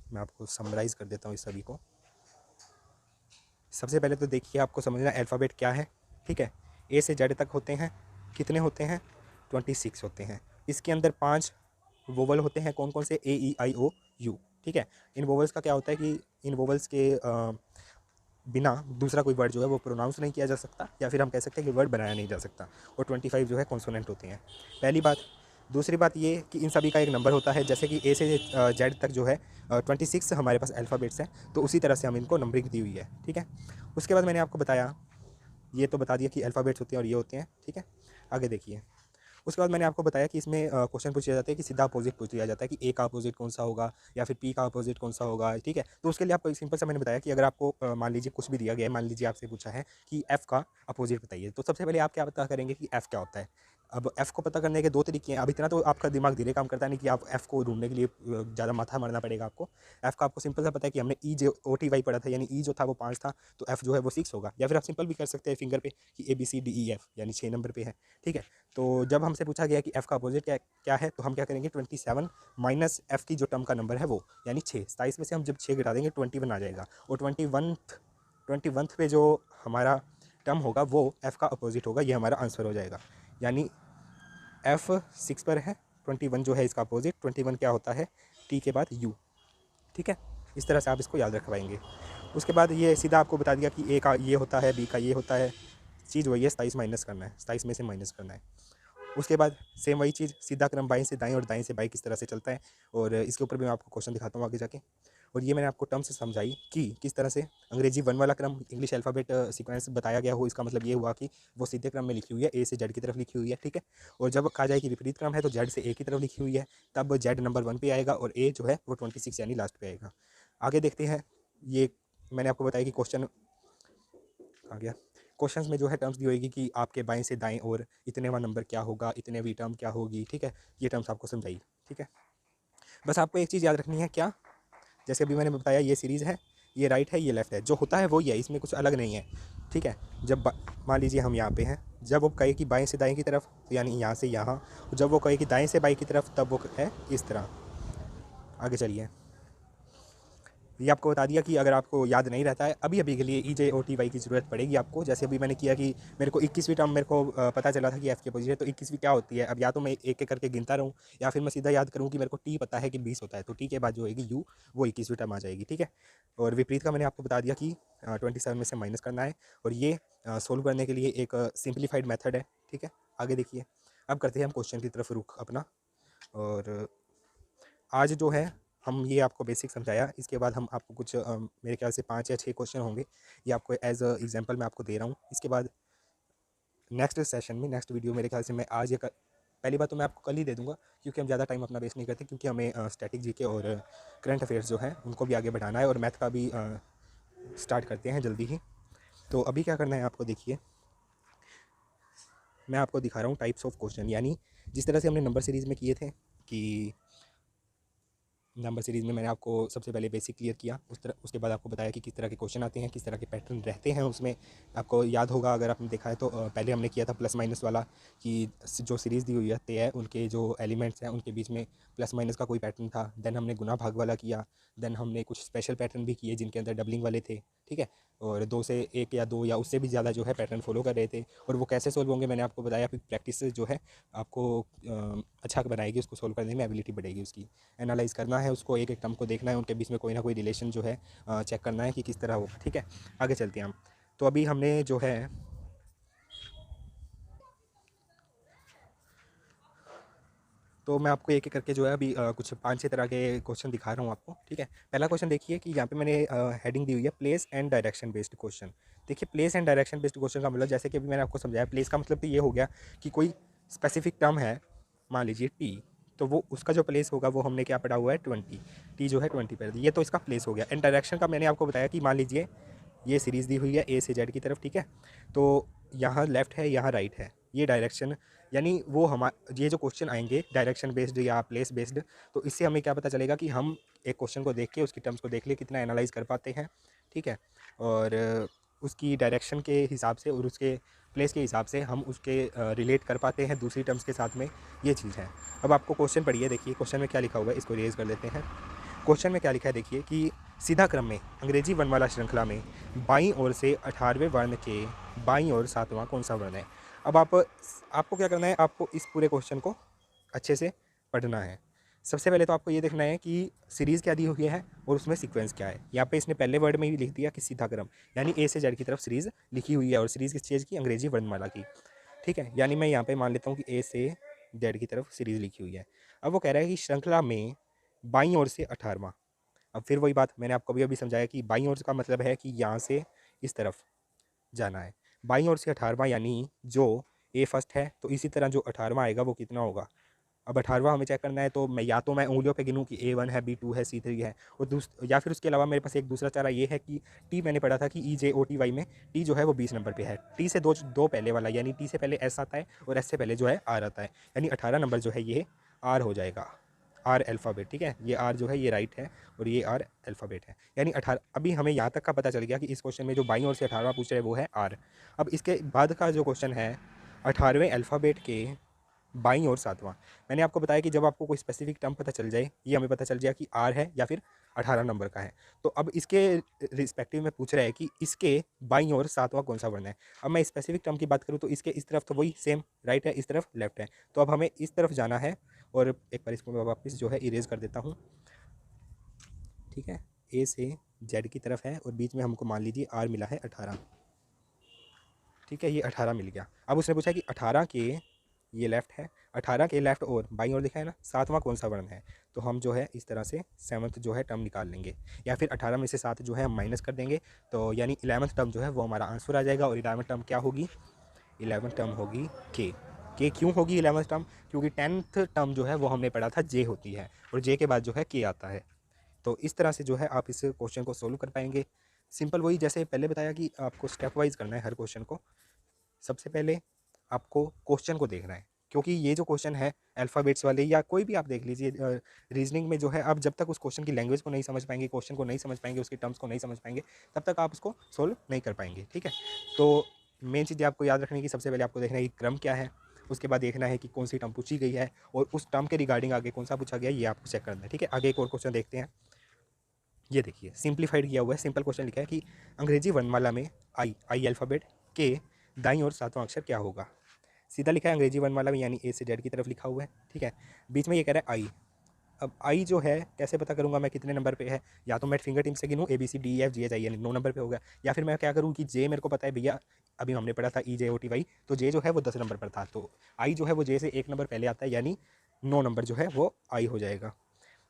मैं आपको समराइज़ कर देता हूँ इस सभी को। सबसे पहले तो देखिए, आपको समझना अल्फ़ाबेट क्या है, ठीक है। ए से जेड तक होते हैं, कितने होते हैं, 26 होते हैं। इसके अंदर 5 वोवल होते हैं, कौन कौन से, ए ई आई ओ यू, ठीक है। इन वोवल्स का क्या होता है कि इन वोवल्स के बिना दूसरा कोई वर्ड जो है वो प्रोनाउंस नहीं किया जा सकता, या फिर हम कह सकते हैं कि वर्ड बनाया नहीं जा सकता, और 25 जो है कॉन्सोनेंट होते हैं, पहली बात। दूसरी बात ये कि इन सभी का एक नंबर होता है, जैसे कि ए से जेड तक जो है 26 हमारे पास अल्फ़ाबेट्स हैं, तो उसी तरह से हम इनको नंबरिंग दी हुई है, ठीक है। उसके बाद मैंने आपको बताया, ये तो बता दिया कि अल्फ़ाबेट्स होते हैं और ये होते हैं, ठीक है। आगे देखिए, उसके बाद मैंने आपको बताया कि इसमें क्वेश्चन पूछे जाते हैं कि सीधा अपोजिट पूछ लिया जाता है कि ए का अपोजिट कौन सा होगा या फिर पी का अपोजिट कौन सा होगा, ठीक है। तो उसके लिए आपको सिंपल सा मैंने बताया कि अगर आपको मान लीजिए कुछ भी दिया गया है, मान लीजिए आपसे पूछा है कि एफ़ का अपोजिट बताइए, तो सबसे पहले आप क्या पता करेंगे कि एफ़ क्या होता है। अब एफ़ को पता करने के दो तरीके हैं। अब इतना तो आपका दिमाग धीरे काम करता नहीं कि आप एफ़ को ढूंढने के लिए ज़्यादा माथा मारना पड़ेगा आपको। एफ़ का आपको सिंपल सा पता है कि हमने ई जो ओ टी वाई पढ़ा था, यानी ई जो था वो 5 था, तो एफ़ जो है वो 6 होगा, या फिर आप सिंपल भी कर सकते हैं फिंगर पे कि A B C D E F, यानी 6 नंबर पे है, ठीक है। तो जब हमसे पूछा गया कि एफ़ का अपोजिट क्या क्या है, तो हम क्या करेंगे 27 माइनस एफ़ की जो टर्म का नंबर है वो, यानी 6, 27 में से हम जब 6 घटा देंगे 21 आ जाएगा, और 21th पे जो हमारा टर्म होगा वो एफ़ का अपोजिट होगा, ये हमारा आंसर हो जाएगा। यानी एफ़ 6 पर है, 21 जो है इसका अपोजिट, 21 क्या होता है, टी के बाद यू, ठीक है। इस तरह से आप इसको याद रख पाएंगे। उसके बाद ये सीधा आपको बता दिया कि ए का ये होता है, बी का ये होता है, चीज़ वही है, 27 माइनस करना है, 27 में से माइनस करना है। उसके बाद सेम वही चीज़, सीधा क्रम बाएं से दाएं और दाएं से बाएं किस तरह से चलता है, और इसके ऊपर भी मैं आपको क्वेश्चन दिखाता हूँ आगे जाके। और ये मैंने आपको टर्म से समझाई कि किस तरह से अंग्रेजी 1 वाला क्रम इंग्लिश अल्फ़ाबेट सीक्वेंस बताया गया हो, इसका मतलब ये हुआ कि वो सीधे क्रम में लिखी हुई है, ए से जेड की तरफ लिखी हुई है, ठीक है। और जब कहा जाए कि विपरीत क्रम है तो जेड से ए की तरफ लिखी हुई है, तब जेड नंबर 1 पे आएगा और ए जो है वो 26 यानी लास्ट पे आएगा। आगे देखते हैं, ये मैंने आपको बताया कि क्वेश्चन आ गया, क्वेश्चंस में जो है टर्म्स दी होगी कि आपके बाएं से दाएं और इतनेवां नंबर क्या होगा, इतनेवीं टर्म क्या होगी, ठीक है। ये टर्म्स आपको समझाई, ठीक है। बस आपको एक चीज़ याद रखनी है, क्या, जैसे अभी मैंने बताया ये सीरीज़ है, ये राइट है, ये लेफ़्ट है, जो होता है वही है, इसमें कुछ अलग नहीं है, ठीक है। जब मान लीजिए हम यहाँ पे हैं, जब वो कहे कि बाएं से दाएं की तरफ, तो यानी यहाँ से यहाँ, जब वो कहे कि दाएं से बाएं की तरफ, तब वो है इस तरह। आगे चलिए, ये आपको बता दिया कि अगर आपको याद नहीं रहता है अभी अभी के लिए ई जे ओ टी वाई की ज़रूरत पड़ेगी आपको। जैसे अभी मैंने किया कि मेरे को 21वीं टर्म मेरे को पता चला था कि एफ़ की पोजीशन है, तो 21वीं क्या होती है, अब या तो मैं एक एक करके गिनता रहूँ, या फिर मैं सीधा याद करूँ कि मेरे को टी पता है कि 20 होता है, तो टी के बाद जो होगी यू, वो 21वीं टर्म आ जाएगी, ठीक है। और विपरीत का मैंने आपको बता दिया कि 27 में से माइनस करना है, और ये सोल्व करने के लिए एक सिंप्लीफाइड मेथड है, ठीक है। आगे देखिए, अब करते हैं हम क्वेश्चन की तरफ रुख अपना, और आज जो है हम ये आपको बेसिक समझाया, इसके बाद हम आपको कुछ मेरे ख्याल से 5 या 6 क्वेश्चन होंगे, ये आपको एज अ एग्जांपल मैं आपको दे रहा हूँ। इसके बाद नेक्स्ट सेशन में, नेक्स्ट वीडियो मेरे ख्याल से मैं आज या पहली बात तो मैं आपको कल ही दे दूंगा, क्योंकि हम ज़्यादा टाइम अपना वेस्ट नहीं करते, क्योंकि हमें स्टैटिक जीके और करंट अफेयर्स जो है उनको भी आगे बढ़ाना है, और मैथ का भी स्टार्ट करते हैं जल्दी ही। तो अभी क्या करना है आपको, देखिए मैं आपको दिखा रहा हूँ टाइप्स ऑफ क्वेश्चन, यानी जिस तरह से हमने नंबर सीरीज़ में किए थे कि नंबर सीरीज़ में मैंने आपको सबसे पहले बेसिक क्लियर किया, उसके बाद आपको बताया कि किस तरह के क्वेश्चन आते हैं, किस तरह के पैटर्न रहते हैं उसमें। आपको याद होगा अगर आपने देखा है तो पहले हमने किया था प्लस माइनस वाला, कि जो सीरीज़ दी हुई रहती है उनके जो एलिमेंट्स हैं उनके बीच में प्लस माइनस का कोई पैटर्न था। देन हमने गुना भाग वाला किया, देन हमने कुछ स्पेशल पैटर्न भी किए जिनके अंदर डबलिंग वाले थे, ठीक है। और 2 से 1 या 2 या उससे भी ज़्यादा जो है पैटर्न फॉलो कर रहे थे, और वो कैसे सोल्व होंगे मैंने आपको बताया। फिर प्रैक्टिस जो है आपको अच्छा बनाएगी, उसको सोल्व करने में एबिलिटी बढ़ेगी उसकी। एनालाइज़ करना है उसको, एक एक टर्म को देखना है, उनके बीच में कोई ना कोई रिलेशन जो है चेक करना है कि किस तरह होगा, ठीक है। आगे चलते हैं हम। तो अभी हमने जो है तो मैं आपको एक एक करके जो है अभी कुछ 5-6 तरह के क्वेश्चन दिखा रहा हूँ आपको, ठीक है। पहला क्वेश्चन देखिए कि यहाँ पे मैंने हेडिंग दी हुई है place and direction based question. देखिए place and direction based question का मतलब, जैसे कि अभी मैंने आपको समझाया, प्लेस का मतलब तो ये हो गया कि कोई स्पेसिफिक टर्म है, मान लीजिए टी, तो वो उसका जो प्लेस होगा वो हमने क्या पढ़ा हुआ है 20, टी जो है 20 पर, ये तो इसका प्लेस हो गया। एंड डायरेक्शन का मैंने आपको बताया कि मान लीजिए ये सीरीज़ दी हुई है ए से जेड की तरफ, ठीक है। तो यहाँ लेफ़्ट है, यहाँ राइट है, ये डायरेक्शन, यानी वो ये जो क्वेश्चन आएंगे डायरेक्शन बेस्ड या प्लेस बेस्ड, तो इससे हमें क्या पता चलेगा कि हम एक क्वेश्चन को देख के उसकी टर्म्स को देख ले कितना एनालाइज कर पाते हैं, ठीक है। और उसकी डायरेक्शन के हिसाब से और उसके प्लेस के हिसाब से हम उसके रिलेट कर पाते हैं दूसरी टर्म्स के साथ में, ये चीज़ है। अब आपको क्वेश्चन पढ़िए, देखिए क्वेश्चन में क्या लिखा हुआ है, इसको रेज कर लेते हैं। क्वेश्चन में क्या लिखा है देखिए कि सीधा क्रम में अंग्रेजी वर्णमाला श्रृंखला में बाईं ओर से 18वें वर्ण के बाईं ओर 7वां कौन सा वर्ण है। अब आपको क्या करना है, आपको इस पूरे क्वेश्चन को अच्छे से पढ़ना है। सबसे पहले तो आपको ये देखना है कि सीरीज़ क्या दी हुई है और उसमें सीक्वेंस क्या है। यहाँ पे इसने पहले वर्ड में ही लिख दिया कि सीधा क्रम, यानी ए से जेड की तरफ सीरीज़ लिखी हुई है और सीरीज़ किस चीज़ की, अंग्रेजी वर्णमाला की। ठीक है, यानी मैं यहाँ पे मान लेता हूँ कि ए से जेड की तरफ सीरीज़ लिखी हुई है। अब वो कह रहा है कि श्रृंखला में बाईं ओर से 18वां। अब फिर वही बात मैंने आपको अभी समझाया कि बाईं ओर का मतलब है कि यहाँ से इस तरफ जाना है। बाईं ओर से 18वां यानी जो ए फर्स्ट है तो इसी तरह जो 18वां आएगा वो कितना होगा। अब 18वां हमें चेक करना है तो मैं उँगलियों पे गिनूँ कि A1 है, B2 है, C3 है और या फिर उसके अलावा मेरे पास एक दूसरा चारा ये है कि टी मैंने पढ़ा था कि EJOTY में टी जो है वो 20 नंबर पे है। टी से दो पहले वाला यानी टी से पहले एस आता है और एस से पहले जो है आर आता है, यानी 18 नंबर जो है ये आर हो जाएगा। आर अल्फ़ाबेट, ठीक है, ये आर जो है ये राइट है और ये आर अल्फ़ाबेट है, यानी 18। अभी हमें यहाँ तक का पता चल गया कि इस क्वेश्चन में जो बाईं ओर से 18वां पूछ रहे हैं वो है आर। अब इसके बाद का जो क्वेश्चन है 18वें अल्फ़ाबेट के बाईं ओर 7वां। मैंने आपको बताया कि जब आपको कोई स्पेसिफिक टर्म पता चल जाए, ये हमें पता चल जाए कि आर है या फिर 18 नंबर का है, तो अब इसके रिस्पेक्टिव में पूछ रहा है कि इसके बाईं ओर 7वां कौन सा वर्ण है। अब मैं स्पेसिफिक टर्म की बात करूँ तो इसके इस तरफ तो वही सेम राइट है, इस तरफ लेफ्ट है, तो अब हमें इस तरफ जाना है और एक बार इसको मैं वापस जो है इरेज कर देता हूँ। ठीक है, ए से जेड की तरफ है और बीच में हमको मान लीजिए आर मिला है 18। ठीक है, ये 18 मिल गया। अब उसने पूछा कि 18 के, ये लेफ्ट है, 18 के लेफ्ट और बाईं ओर लिखा है ना 7वां कौन सा वर्ण है, तो हम जो है इस तरह से 7th जो है टर्म निकाल लेंगे या फिर 18 में से 7 जो है हम माइनस कर देंगे, तो यानी 11th टर्म जो है वो हमारा आंसर आ जाएगा। और 11th टर्म क्या होगी, 11th टर्म होगी के क्यों होगी 11th टर्म, क्योंकि 10th टर्म जो है वो हमने पढ़ा था जे होती है और जे के बाद जो है के आता है। तो इस तरह से जो है आप इस क्वेश्चन को सोल्व कर पाएंगे। सिंपल वही जैसे पहले बताया कि आपको स्टेप वाइज करना है हर क्वेश्चन को। सबसे पहले आपको क्वेश्चन को देखना है, क्योंकि ये जो क्वेश्चन है अल्फ़ाबेट्स वाले या कोई भी आप देख लीजिए, रीजनिंग में जो है आप जब तक उस क्वेश्चन की लैंग्वेज को नहीं समझ पाएंगे, क्वेश्चन को नहीं समझ पाएंगे, उसके टर्म्स को नहीं समझ पाएंगे, तब तक आप उसको सोल्व नहीं कर पाएंगे। ठीक है, तो मेन चीज़ आपको याद रखनी है कि सबसे पहले आपको देखना है कि क्रम क्या है, उसके बाद देखना है कि कौन सी टर्म पूछी गई है और उस टर्म के रिगार्डिंग आगे कौन सा पूछा गया ये आपको चेक करना है। ठीक है, आगे एक और क्वेश्चन देखते हैं। ये देखिए सिंप्लीफाइड किया हुआ है, सिंपल क्वेश्चन लिखा है कि अंग्रेजी वर्णमाला में आई अल्फ़ाबेट के दाईं ओर 7वां अक्षर क्या होगा। सीधा लिखा है अंग्रेजी वर्णमाला में यानी ए से जेड की तरफ लिखा हुआ है। ठीक है, बीच में ये कह रहा है आई। अब आई जो है कैसे पता करूंगा मैं कितने नंबर पे है, या तो मैं फिंगर टिप से गिनूँ ABCDEFGH यानी 9 नंबर पे होगा, या फिर मैं क्या करूँ कि जे मेरे को पता है भैया, अभी हमने पढ़ा था EJOTY, तो जे जो है वो 10 नंबर पर था, तो आई जो है वो जे से 1 नंबर पहले आता है, यानी 9 नंबर जो है वो आई हो जाएगा।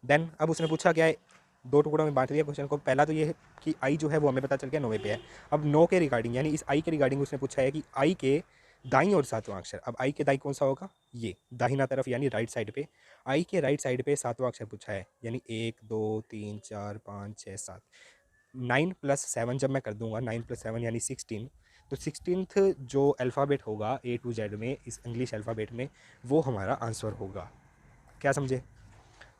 देन अब उसने पूछा क्या है, दो टुकड़ों में बांट दिया क्वेश्चन को। पहला तो ये है कि आई जो है वो हमें पता चल गया 9वें पे है। अब 9 के रिगार्डिंग यानी इस आई के रिगार्डिंग उसने पूछा है कि आई के दाईं और 7वां अक्षर। अब आई के दाई कौन सा होगा, ये दाहिना तरफ यानी राइट साइड पे। आई के राइट साइड पे 7वां अक्षर पूछा है, यानी 1 2 3 4 5 6 7, 9 + 7 जब मैं कर दूंगा, 9 + 7 यानी 16, तो 16th जो अल्फ़ाबेट होगा A to Z में इस इंग्लिश अल्फ़ाबेट में, वो हमारा आंसर होगा। क्या समझे,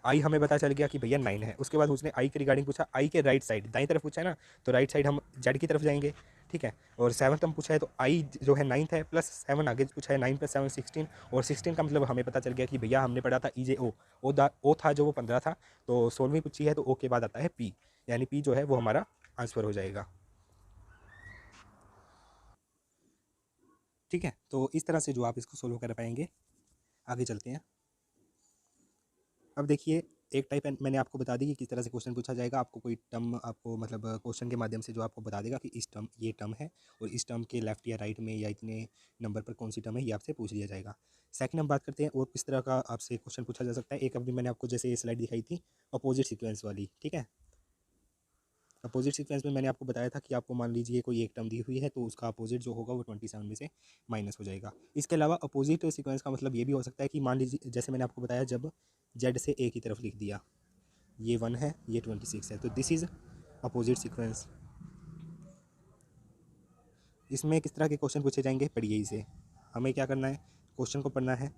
आई हमें पता चल गया कि भैया 9 है। उसके बाद उसने आई के रिगार्डिंग पूछा, आई के राइट साइड दाईं तरफ पूछा है ना, तो राइट साइड हम जेड की तरफ जाएंगे। ठीक है, और 7th हम पूछा है तो आई जो है 9th है, +7 आगे पूछा है, 9 + 7 16, और 16 का मतलब हमें पता चल गया कि भैया हमने पढ़ा था EJO, ओ था जो वो 15 था, तो 16वीं पूछी है तो ओ के बाद आता है पी, यानी पी जो है वो हमारा आंसर हो जाएगा। ठीक है, तो इस तरह से जो आप इसको सोल्व कर पाएंगे। आगे चलते हैं। अब देखिए एक टाइप मैंने आपको बता दी कि किस तरह से क्वेश्चन पूछा जाएगा। आपको कोई टर्म आपको मतलब क्वेश्चन के माध्यम से जो आपको बता देगा कि इस टर्म ये टर्म है और इस टर्म के लेफ्ट या राइट में या इतने नंबर पर कौन सी टर्म है, ये आपसे पूछ लिया जाएगा। सेकंड हम बात करते हैं और किस तरह का आपसे क्वेश्चन पूछा जा सकता है। एक अभी मैंने आपको जैसे ये स्लाइड दिखाई थी अपोजिट सीक्वेंस वाली। ठीक है, अपोजिट सीक्वेंस में मैंने आपको बताया था कि आपको मान लीजिए कोई एक टर्म दी हुई है तो उसका अपोजिट जो होगा वो 27 में से माइनस हो जाएगा। इसके अलावा अपोजिट सीक्वेंस का मतलब ये भी हो सकता है कि मान लीजिए जैसे मैंने आपको बताया जब जेड से ए की तरफ लिख दिया, ये 1 है ये 26 है, तो दिस इज़ अपोजिट सीक्वेंस। इसमें किस तरह के क्वेश्चन पूछे जाएंगे, पढ़िए इसे। हमें क्या करना है, क्वेश्चन को पढ़ना है।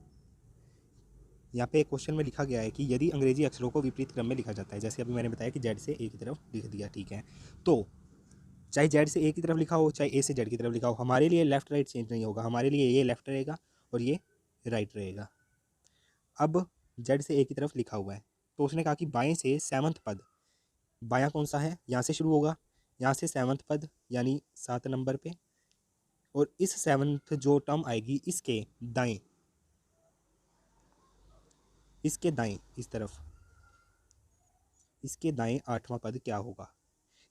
यहाँ पे एक क्वेश्चन में लिखा गया है कि यदि अंग्रेजी अक्षरों को विपरीत क्रम में लिखा जाता है, जैसे अभी मैंने बताया कि जेड से ए की तरफ लिख दिया। ठीक है, तो चाहे जेड से ए की तरफ लिखा हो चाहे ए से जेड की तरफ लिखा हो, हमारे लिए लेफ्ट राइट चेंज नहीं होगा। हमारे लिए ये लेफ्ट रहेगा और ये राइट रहेगा। अब जेड से ए की तरफ लिखा हुआ है तो उसने कहा कि बाएं से 7th पद, बायां कौन सा है, यहाँ से शुरू होगा, यहाँ से 7th पद यानी 7 नंबर पे, और इस 7th जो टर्म आएगी इसके दाएं, इसके दाएं इस तरफ इसके दाएं 8वां पद क्या होगा।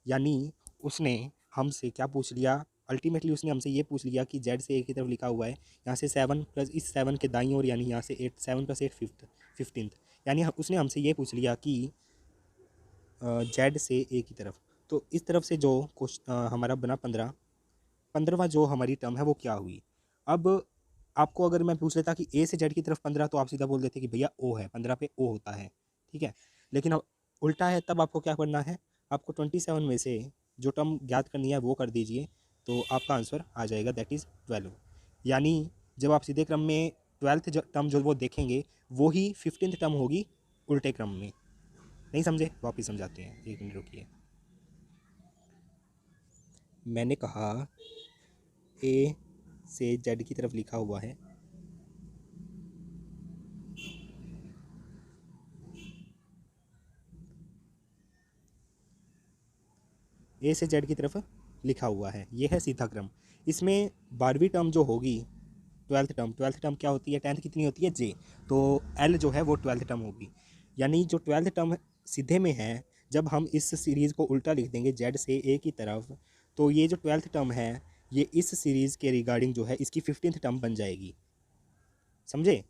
यानी उसने हमसे क्या पूछ लिया, अल्टीमेटली उसने हमसे ये पूछ लिया कि जेड से ए की तरफ लिखा हुआ है, यहाँ से 7 प्लस इस 7 के दाईं ओर, यानी यहाँ से 8, 7 प्लस 8 15th, यानी उसने हमसे ये पूछ लिया कि जेड से ए की तरफ। तो इस तरफ से जो हमारा बना 15वां जो हमारी टर्म है वो क्या हुई। अब आपको अगर मैं पूछ लेता कि ए से जेड की तरफ 15, तो आप सीधा बोल देते कि भैया ओ है, 15 पे ओ होता है, ठीक है। लेकिन अब उल्टा है, तब आपको क्या करना है, आपको 27 में से जो टर्म ज्ञात करनी है वो कर दीजिए, तो आपका आंसर आ जाएगा, दैट इज़ 12। यानी जब आप सीधे क्रम में 12th टर्म जो वो देखेंगे वो ही 15th टर्म होगी उल्टे क्रम में। नहीं समझे, वापिस समझाते हैं, 1 मिनट रुकिए। मैंने कहा ए से जेड की तरफ लिखा हुआ है, ए से जेड की तरफ लिखा हुआ है, ये है सीधा क्रम। इसमें 12वीं टर्म जो होगी, 12th टर्म क्या होती है, 10th कितनी होती है, जे, तो एल जो है वो 12th टर्म होगी। यानी जो 12th टर्म सीधे में है, जब हम इस सीरीज़ को उल्टा लिख देंगे जेड से ए की तरफ, तो ये जो 12th टर्म है ये इस सीरीज़ के रिगार्डिंग जो है इसकी 15th टर्म बन जाएगी, समझे।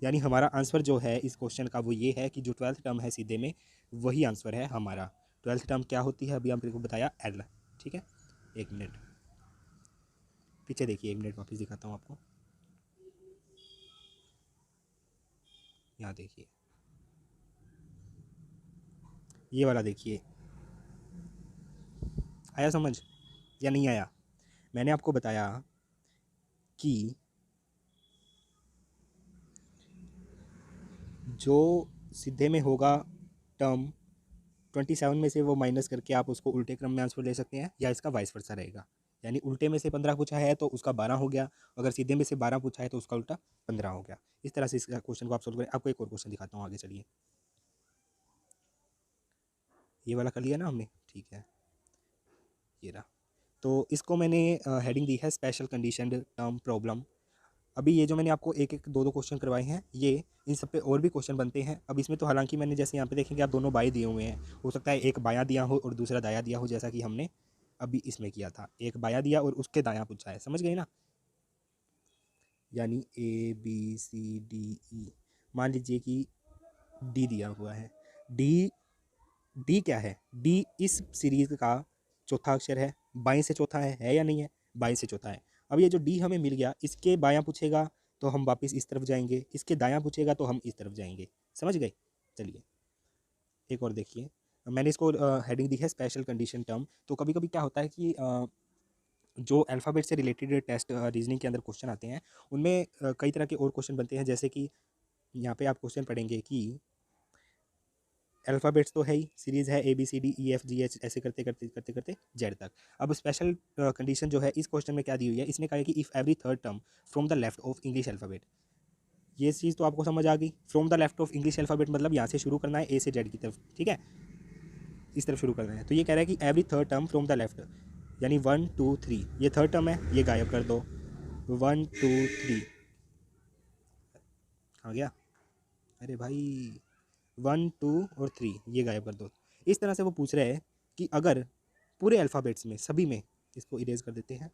यानी हमारा आंसर जो है इस क्वेश्चन का वो ये है कि जो 12th टर्म है सीधे में वही आंसर है हमारा। 12th टर्म क्या होती है अभी आपको बताया, एल, ठीक है। 1 मिनट पीछे देखिए, 1 मिनट वापस दिखाता हूँ आपको। यहाँ देखिए, ये वाला देखिए, आया समझ या नहीं आया। मैंने आपको बताया कि जो सीधे में होगा टर्म 27 में से वो माइनस करके आप उसको उल्टे क्रम में आंसर ले सकते हैं, या इसका वाइस वर्सा रहेगा। यानी उल्टे में से 15 पूछा है तो उसका 12 हो गया, अगर सीधे में से 12 पूछा है तो उसका उल्टा 15 हो गया। इस तरह से इस क्वेश्चन को आप सोल्व करें। आपको एक और क्वेश्चन दिखाता हूँ, आगे चलिए। ये वाला कर लिया ना हमने, ठीक है, ये रहा। तो इसको मैंने हेडिंग दी है स्पेशल कंडीशन टर्म प्रॉब्लम। अभी ये जो मैंने आपको एक एक दो दो क्वेश्चन करवाए हैं, ये इन सब पे और भी क्वेश्चन बनते हैं। अब इसमें तो हालांकि मैंने जैसे यहाँ पे देखेंगे आप दोनों बाएं दिए हुए हैं, हो सकता है एक बायां दिया हो और दूसरा दायां दिया हो, जैसा कि हमने अभी इसमें किया था, एक बायां दिया और उसके दायां पूछा है, समझ गए ना। यानी ए बी सी डी ई, मान लीजिए कि डी दिया हुआ है, डी, डी क्या है, डी इस सीरीज का चौथा अक्षर है, बाएं से चौथा है या नहीं है, बाएं से चौथा है। अब ये जो डी हमें मिल गया, इसके बायां पूछेगा तो हम वापस इस तरफ जाएंगे, इसके दायां पूछेगा तो हम इस तरफ जाएंगे, समझ गए। चलिए एक और देखिए, मैंने इसको हेडिंग दी है स्पेशल कंडीशन टर्म। तो कभी कभी क्या होता है कि जो अल्फ़ाबेट से रिलेटेड टेस्ट रीजनिंग के अंदर क्वेश्चन आते हैं, उनमें कई तरह के और क्वेश्चन बनते हैं। जैसे कि यहाँ पे आप क्वेश्चन पढ़ेंगे कि अल्फ़ाबेट्स तो है ही, सीरीज़ है A B C D E F G H, ऐसे करते करते करते करते जेड तक। अब स्पेशल कंडीशन जो है इस क्वेश्चन में क्या दी हुई है, इसने कहा है कि if every third term from the left of English alphabet, ये चीज़ तो आपको समझ आ गई। From the left of English alphabet मतलब यहाँ से शुरू करना है, ए से जेड की तरफ, ठीक है, इस तरफ शुरू करना है। तो ये कह रहा है कि every third term from the left, यानी 1 2 3, ये थर्ड टर्म है, ये गायब कर दो, 1 2 3 आ गया, अरे भाई 1 2 और 3 ये गायब कर दो। इस तरह से वो पूछ रहे हैं कि अगर पूरे अल्फ़ाबेट्स में सभी में, इसको इरेज कर देते हैं,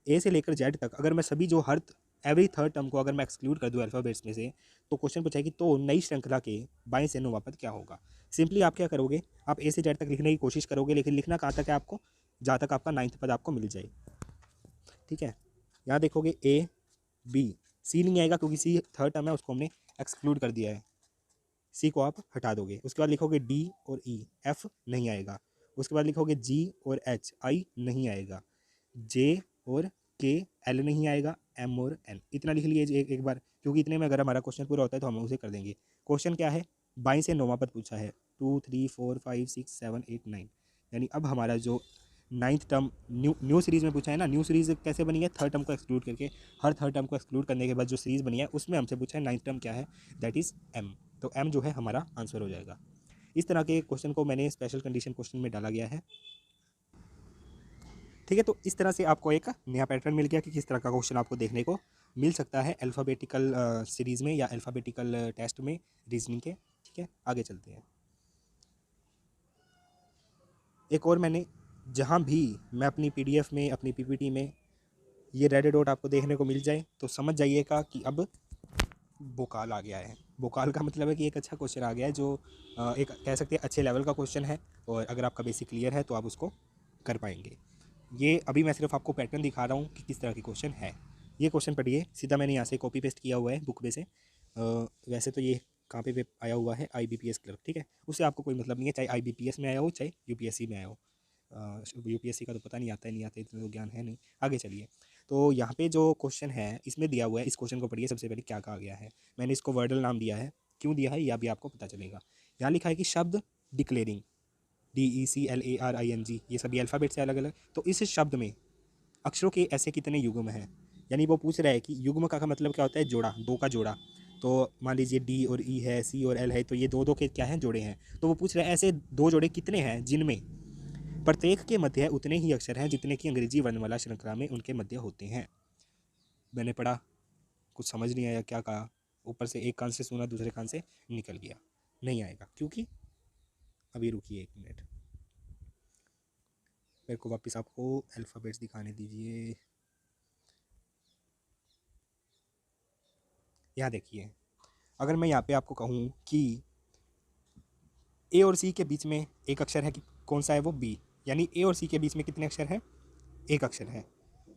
ए से लेकर जेड तक, अगर मैं सभी जो हर एवरी थर्ड टर्म को अगर मैं एक्सक्लूड कर दूँ अल्फ़ाबेट्स में से, तो क्वेश्चन पूछा है कि तो नई श्रृंखला के बाएं से नौवां पद क्या होगा। सिंपली आप क्या करोगे, आप ए से जेड तक लिखने की कोशिश करोगे, लेकिन लिखना कहाँ तक है आपको, जहाँ तक आपका 9th पद आपको मिल जाए, ठीक है। यहाँ देखोगे ए बी, सी नहीं आएगा क्योंकि सी थर्ड टर्म है, उसको हमने एक्सक्लूड कर दिया है, सी को आप हटा दोगे। उसके बाद लिखोगे डी और ई, एफ नहीं आएगा। उसके बाद लिखोगे जी और एच, आई नहीं आएगा। जे और के, एल नहीं आएगा। एम और एन, इतना लिख लीजिए एक बार, क्योंकि इतने में अगर हमारा क्वेश्चन पूरा होता है तो हम उसे कर देंगे। क्वेश्चन क्या है, बाईं से नौवां पद पूछा है, 2 3 4 5 6 7 8 9, यानी अब हमारा जो 9th टर्म न्यू सीरीज़ में पूछा है ना, न्यू सीरीज़ कैसे बनी है, थर्ड टर्म को एक्सक्लूड करके। हर थर्ड टर्म को एक्सक्लूड करने के बाद जो सीरीज़ बनी है उसमें हमसे पूछा है 9th टर्म क्या है, दैट इज़ एम। तो एम जो है हमारा आंसर हो जाएगा। इस तरह के क्वेश्चन को मैंने स्पेशल कंडीशन क्वेश्चन में डाला गया है, ठीक है। तो इस तरह से आपको एक नया पैटर्न मिल गया कि किस तरह का क्वेश्चन आपको देखने को मिल सकता है अल्फ़ाबेटिकल सीरीज़ में या अल्फ़ाबेटिकल टेस्ट में रीजनिंग के, ठीक है। आगे चलते हैं। एक और मैंने जहाँ भी मैं अपनी पीडीएफ में, अपनी पीपीटी में ये रेड डॉट आपको देखने को मिल जाए तो समझ जाइएगा कि अब वोकाल आ गया है। वोकाल का मतलब है कि एक अच्छा क्वेश्चन आ गया है, जो एक कह सकते हैं अच्छे लेवल का क्वेश्चन है, और अगर आपका बेसिक क्लियर है तो आप उसको कर पाएंगे। ये अभी मैं सिर्फ आपको पैटर्न दिखा रहा हूँ कि किस तरह के क्वेश्चन है। ये क्वेश्चन पढ़िए, सीधा मैंने यहाँ से कॉपी पेस्ट किया हुआ है बुक में से। वैसे तो ये कहाँ पे आया हुआ है, IBPS क्लर्क, ठीक है, उससे आपको कोई मतलब नहीं है, चाहे IBPS में आया हो चाहे UPSC में आया हो। UPSC का तो पता नहीं आता है, नहीं आता, इतना तो ज्ञान है नहीं। आगे चलिए, तो यहाँ पे जो क्वेश्चन है इसमें दिया हुआ है, इस क्वेश्चन को पढ़िए। सबसे पहले क्या कहा गया है, मैंने इसको वर्डल नाम दिया है, क्यों दिया है यह भी आपको पता चलेगा। यहाँ लिखा है कि शब्द डिक्लेयरिंग, DECLARING, ये सभी अल्फ़ाबेट से अलग अलग। तो इस शब्द में अक्षरों के ऐसे कितने युग्म हैं, यानी वो पूछ रहा है कि युग्म का मतलब क्या होता है, जोड़ा, दो का जोड़ा। तो मान लीजिए D और E है, C और L है, तो ये दो दो के क्या हैं, जोड़े हैं। तो वो पूछ रहा है ऐसे दो जोड़े कितने हैं जिनमें प्रत्येक के मध्य उतने ही अक्षर हैं जितने की अंग्रेजी वर्णमाला श्रृंखला में उनके मध्य होते हैं। मैंने पढ़ा, कुछ समझ नहीं आया क्या कहा, ऊपर से एक कान से सुना दूसरे कान से निकल गया। नहीं आएगा क्योंकि, अभी रुकिए 1 मिनट, मेरे को वापस आपको अल्फ़ाबेट्स दिखाने दीजिए। यहाँ देखिए, अगर मैं यहाँ पे आपको कहूँ कि A और C के बीच में एक अक्षर है, कि कौन सा है वो, B, यानी A और C के बीच में कितने अक्षर हैं, एक अक्षर है।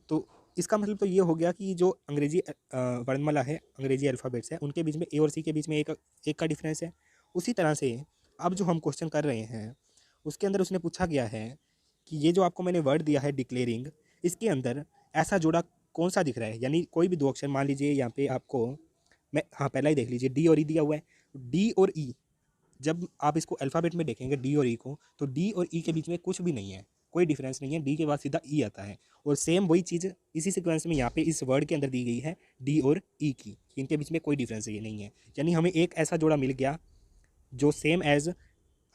तो इसका मतलब तो ये हो गया कि जो अंग्रेजी वर्णमाला है, अंग्रेजी अल्फ़ाबेट्स है, उनके बीच में A और C के बीच में एक एक का डिफरेंस है। उसी तरह से अब जो हम क्वेश्चन कर रहे हैं उसके अंदर उसने पूछा गया है कि ये जो आपको मैंने वर्ड दिया है डिक्लेयरिंग, इसके अंदर ऐसा जोड़ा कौन सा दिख रहा है, यानी कोई भी दो अक्षर, मान लीजिए यहाँ पे आपको मैं, हाँ पहला ही देख लीजिए, D और E दिया हुआ है। D और E, जब आप इसको अल्फ़ाबेट में देखेंगे D और E को, तो D और E के बीच में कुछ भी नहीं है, कोई डिफरेंस नहीं है, D के बाद सीधा E आता है। और सेम वही चीज़ इसी सीक्वेंस में यहाँ पे इस वर्ड के अंदर दी गई है, D और E की, इनके बीच में कोई डिफरेंस ये नहीं है। यानी हमें एक ऐसा जोड़ा मिल गया जो सेम एज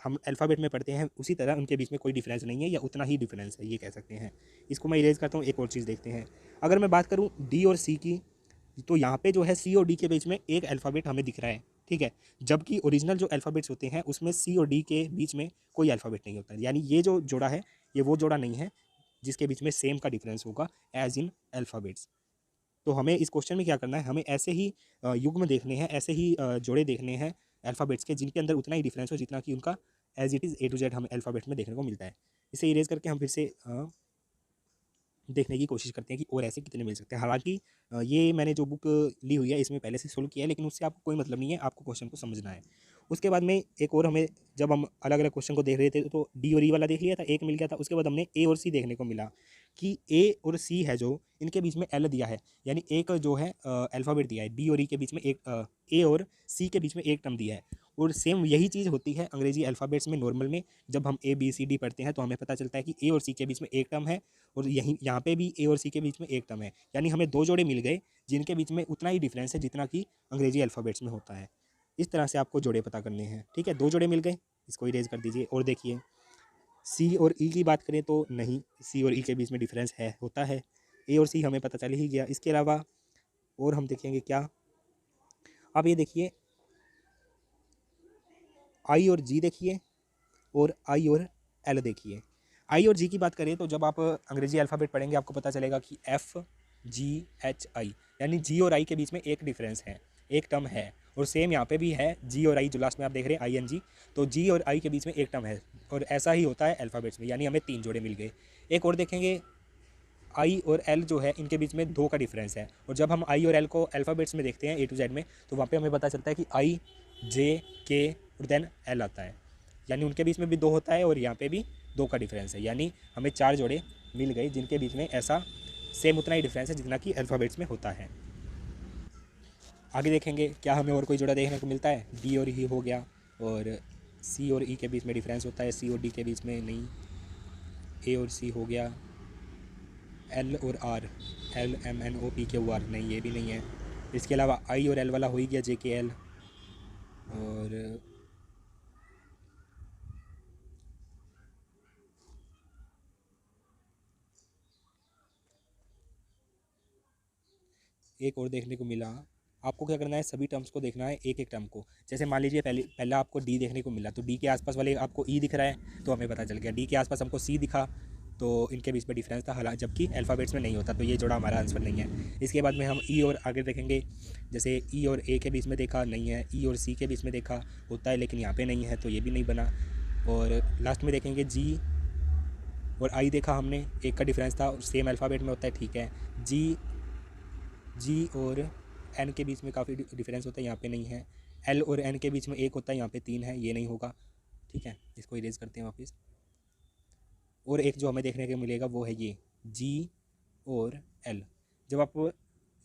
हम अल्फ़ाबेट में पढ़ते हैं, उसी तरह उनके बीच में कोई डिफरेंस नहीं है, या उतना ही डिफरेंस है, ये कह सकते हैं। इसको मैं इरेज करता हूँ, एक और चीज़ देखते हैं। अगर मैं बात करूँ D और C की, तो यहाँ पे जो है C और D के बीच में एक अल्फ़ाबेट हमें दिख रहा है, ठीक है, जबकि ओरिजिनल जो अल्फ़ाबेट्स होते हैं उसमें C और D के बीच में कोई अल्फ़ाबेट नहीं होता है। यानी ये जो जोड़ा है ये वो जोड़ा नहीं है जिसके बीच में सेम का डिफरेंस होगा एज इन अल्फ़ाबेट्स। तो हमें इस क्वेश्चन में क्या करना है, हमें ऐसे ही युग्म देखने हैं, ऐसे ही जोड़े देखने हैं अल्फ़ाबेट्स के, जिनके अंदर उतना ही डिफरेंस हो जितना कि उनका as it is A to Z हमें अल्फ़ाबेट में देखने को मिलता है। इसे इरेज करके हम फिर से देखने की कोशिश करते हैं कि और ऐसे कितने मिल सकते हैं। हालांकि ये मैंने जो बुक ली हुई है इसमें पहले से सोल्व किया है, लेकिन उससे आपको कोई मतलब नहीं है, आपको क्वेश्चन को समझना है। उसके बाद में एक और हमें, जब हम अलग अलग क्वेश्चन को देख रहे थे तो D और E वाला देख लिया था, एक मिल गया था। उसके बाद हमने A और C देखने को मिला कि A और C है जो, इनके बीच में L दिया है, यानी एक जो है अल्फ़ाबेट दिया है। D और E के बीच में एक A और C के बीच में एक टर्म दिया है। और सेम यही चीज़ होती है अंग्रेजी अल्फ़ाबेट्स में नॉर्मल में, जब हम ABCD पढ़ते हैं तो हमें पता चलता है कि A और C के बीच में एक टर्म है, और यहीं यहाँ पे भी A और C के बीच में एक टर्म है। यानी हमें दो जोड़े मिल गए जिनके बीच में उतना ही डिफरेंस है जितना कि अंग्रेजी अल्फ़ाबेट्स में होता है। इस तरह से आपको जोड़े पता करने हैं, ठीक है, दो जोड़े मिल गए, इसको इरेज कर दीजिए। और देखिए C और E की बात करें तो नहीं, C और E के बीच में डिफरेंस है, होता है। A और C हमें पता चल ही गया। इसके अलावा और हम देखेंगे क्या, अब ये देखिए I और G देखिए, और I और L देखिए। I और G की बात करें तो जब आप अंग्रेजी अल्फ़ाबेट पढ़ेंगे आपको पता चलेगा कि FGHI, यानी G और I के बीच में एक डिफरेंस है, एक टर्म है। और सेम यहाँ पे भी है G और I, जो लास्ट में आप देख रहे हैं ING, तो G और I के बीच में एक टर्म है। और ऐसा ही होता है अल्फ़ाबेट्स में, यानी हमें तीन जोड़े मिल गए। एक और देखेंगे, I और L जो है इनके बीच में दो का डिफरेंस है। और जब हम I और L को अल्फ़ाबेट्स में देखते हैं A to Z में, तो वहाँ पे हमें पता चलता है कि I, J, K और देन L आता है, यानी उनके बीच में भी दो होता है, और यहाँ पे भी दो का डिफरेंस है। यानी हमें चार जोड़े मिल गए जिनके बीच में ऐसा सेम उतना ही डिफरेंस है जितना कि अल्फ़ाबेट्स में होता है। आगे देखेंगे क्या हमें और कोई जोड़ा देखने को मिलता है। D और E हो गया, और C और E के बीच में डिफरेंस होता है, C और D के बीच में नहीं। A और C हो गया, L और R, LMNOPQR, नहीं ये भी नहीं है। इसके अलावा I और L वाला हो ही गया, JKL। और एक और देखने को मिला, आपको क्या करना है, सभी टर्म्स को देखना है, एक एक टर्म को। जैसे मान लीजिए पहला आपको डी देखने को मिला, तो डी के आसपास वाले आपको ई दिख रहा है, तो हमें पता चल गया। डी के आसपास हमको सी दिखा, तो इनके बीच में डिफरेंस था, हालांकि जबकि अल्फ़ाबेट्स में नहीं होता, तो ये जोड़ा हमारा आंसर नहीं है। इसके बाद में हम ई और आगे देखेंगे, जैसे ई और ए के बीच में देखा, नहीं है। ई और सी के बीच में देखा, होता है लेकिन यहाँ पे नहीं है, तो ये भी नहीं बना। और लास्ट में देखेंगे जी और आई देखा हमने, एक का डिफरेंस था, सेम अल्फ़ाबेट में होता है, ठीक है। जी और एन के बीच में काफ़ी डिफरेंस होता है, यहाँ पे नहीं है। एल और एन के बीच में एक होता है, यहाँ पे 3 है, ये नहीं होगा, ठीक है। इसको इरेज करते हैं वापस। और एक जो हमें देखने को मिलेगा वो है ये जी और एल। जब आप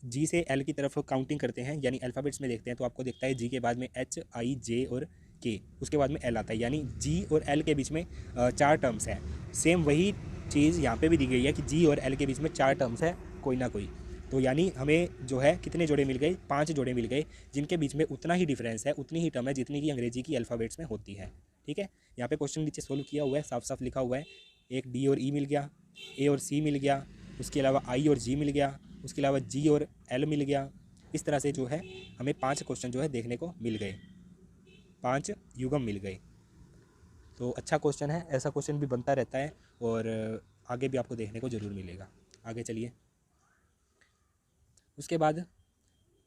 जी से एल की तरफ काउंटिंग करते हैं, यानी अल्फ़ाबेट्स में देखते हैं, तो आपको दिखता है जी के बाद में एच, आई, जे और के, उसके बाद में एल आता है, यानी जी और एल के बीच में 4 टर्म्स हैं। सेम वही चीज़ यहाँ पे भी दी गई है कि जी और एल के बीच में 4 टर्म्स है, कोई ना कोई। तो यानी हमें जो है कितने जोड़े मिल गए, 5 जोड़े मिल गए, जिनके बीच में उतना ही डिफरेंस है, उतनी ही टर्म है जितनी की अंग्रेजी की अल्फ़ाबेट्स में होती है, ठीक है। यहाँ पे क्वेश्चन नीचे सोल्व किया हुआ है, साफ साफ लिखा हुआ है। एक डी और ई मिल गया, ए और सी मिल गया, उसके अलावा आई और जी मिल गया, उसके अलावा जी और एल मिल गया। इस तरह से जो है हमें 5 क्वेश्चन जो है देखने को मिल गए, 5 युगम मिल गए। तो अच्छा क्वेश्चन है, ऐसा क्वेश्चन भी बनता रहता है और आगे भी आपको देखने को ज़रूर मिलेगा। आगे चलिए। उसके बाद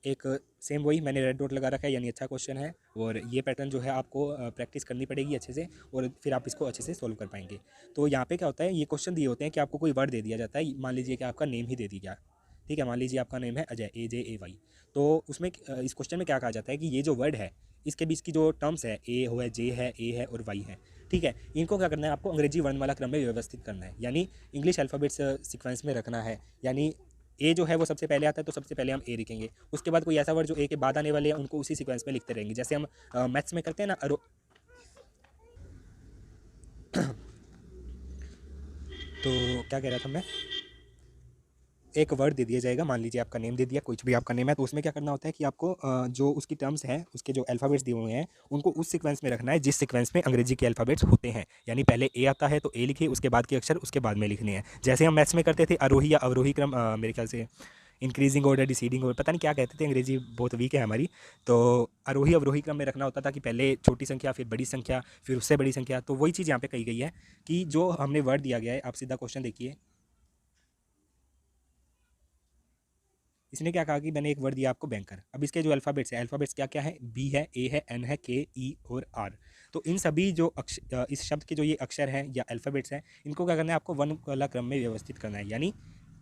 एक सेम वही मैंने रेड डॉट लगा रखा है, यानी अच्छा क्वेश्चन है, और ये पैटर्न जो है आपको प्रैक्टिस करनी पड़ेगी अच्छे से, और फिर आप इसको अच्छे से सोल्व कर पाएंगे। तो यहाँ पे क्या होता है, ये क्वेश्चन दिए होते हैं कि आपको कोई वर्ड दे दिया जाता है, मान लीजिए कि आपका नेम ही दे दिया, ठीक है। मान लीजिए आपका नेम है अजय, AJAY। तो उसमें इस क्वेश्चन में क्या कहा जाता है कि ये जो वर्ड है, इसके बीच की जो टर्म्स है, ए है, जे है, ए है और वाई है, ठीक है। इनको क्या करना है, आपको अंग्रेजी वर्णमाला क्रम में व्यवस्थित करना है, यानी इंग्लिश अल्फ़ाबेट्स सीक्वेंस में रखना है। यानी ए जो है वो सबसे पहले आता है, तो सबसे पहले हम ए लिखेंगे। उसके बाद कोई ऐसा वर्ड जो ए के बाद आने वाले हैं, उनको उसी सीक्वेंस में लिखते रहेंगे। जैसे हम मैथ्स में करते हैं ना, तो क्या कह रहा था मैं, एक वर्ड दे दिया जाएगा, मान लीजिए आपका नेम दे दिया, कुछ भी आपका नेम है, तो उसमें क्या करना होता है कि आपको जो उसकी टर्म्स हैं, उसके जो अल्फ़ाबेट्स दिए हुए हैं, उनको उस सीक्वेंस में रखना है जिस सीक्वेंस में अंग्रेजी के अल्फ़ाबेट्स होते हैं। यानी पहले ए आता है तो ए लिखिए, उसके बाद के अक्षर उसके बाद में लिखने हैं। जैसे हम मैथ्स में करते थे आरोही या अवरोही क्रम, मेरे ख्याल से इंक्रीजिंग ऑर्डर, डिसीडिंग ऑर्डर, पता नहीं क्या कहते थे, अंग्रेजी बहुत वीक है हमारी। तो आरोही अवरोही क्रम में रखना होता था कि पहले छोटी संख्या, फिर बड़ी संख्या, फिर उससे बड़ी संख्या। तो वही चीज़ यहाँ पे कही गई है कि जो हमने वर्ड दिया गया है, आप सीधा क्वेश्चन देखिए। इसने क्या कहा कि मैंने एक वर्ड दिया आपको बैंकर। अब इसके जो अल्फ़ाबेट्स है, अल्फ़ाबेट्स क्या क्या है, बी है, ए है, एन है, के, ई और आर। तो इन सभी जो इस शब्द के जो ये अक्षर हैं या अल्फ़ाबेट्स हैं, इनको क्या करना है, आपको वन वाला क्रम में व्यवस्थित करना है, यानी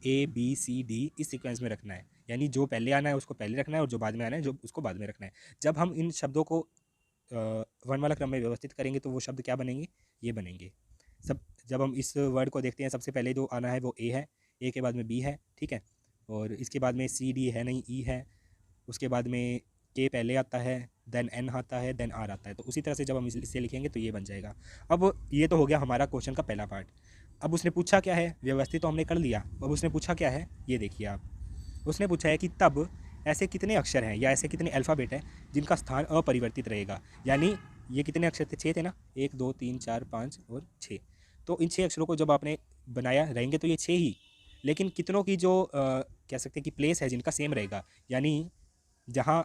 ABCD इस सीक्वेंस में रखना है। यानी जो पहले आना है उसको पहले रखना है, और जो बाद में आना है जो उसको बाद में रखना है। जब हम इन शब्दों को वन वाला क्रम में व्यवस्थित करेंगे, तो वो शब्द क्या बनेंगे, ये बनेंगे सब। जब हम इस वर्ड को देखते हैं, सबसे पहले जो आना है वो ए है, ए के बाद में बी है, ठीक है। और इसके बाद में CD है नहीं, ई है। उसके बाद में के पहले आता है, देन एन आता है, देन आर आता है। तो उसी तरह से जब हम इसे लिखेंगे तो ये बन जाएगा। अब ये तो हो गया हमारा क्वेश्चन का पहला पार्ट। अब उसने पूछा क्या है, व्यवस्थित तो हमने कर लिया, अब उसने पूछा क्या है, ये देखिए आप। उसने पूछा है कि तब ऐसे कितने अक्षर हैं या ऐसे कितने अल्फ़ाबेट हैं जिनका स्थान अपरिवर्तित रहेगा। यानी ये कितने अक्षर थे, 6 थे ना, 1 2 3 4 5 और 6। तो इन 6 अक्षरों को जब आपने बनाया, रहेंगे तो ये 6 ही, लेकिन कितनों की जो कह सकते हैं कि प्लेस है जिनका सेम रहेगा। यानी जहाँ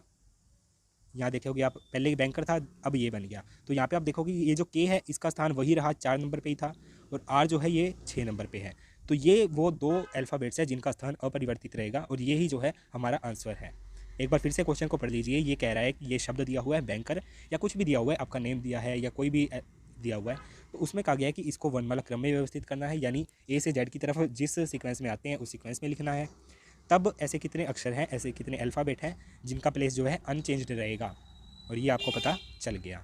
यहाँ देखोगे आप, पहले बैंकर था, अब ये बन गया, तो यहाँ पे आप देखोगे ये जो के है इसका स्थान वही रहा, 4 नंबर पे ही था, और आर जो है ये 6 नंबर पे है। तो ये वो 2 अल्फ़ाबेट्स है जिनका स्थान अपरिवर्तित रहेगा, और यही जो है हमारा आंसर है। एक बार फिर से क्वेश्चन को पढ़ लीजिए। ये कह रहा है कि ये शब्द दिया हुआ है बैंकर, या कुछ भी दिया हुआ है, आपका नेम दिया है या कोई भी दिया हुआ है, तो उसमें कहा गया है कि इसको वर्णमाला क्रम में व्यवस्थित करना है, यानी ए से जेड की तरफ जिस सीक्वेंस में आते हैं उस सीक्वेंस में लिखना है। तब ऐसे कितने अक्षर हैं, ऐसे कितने अल्फ़ाबेट हैं जिनका प्लेस जो है अनचेंज्ड रहेगा, और ये आपको पता चल गया।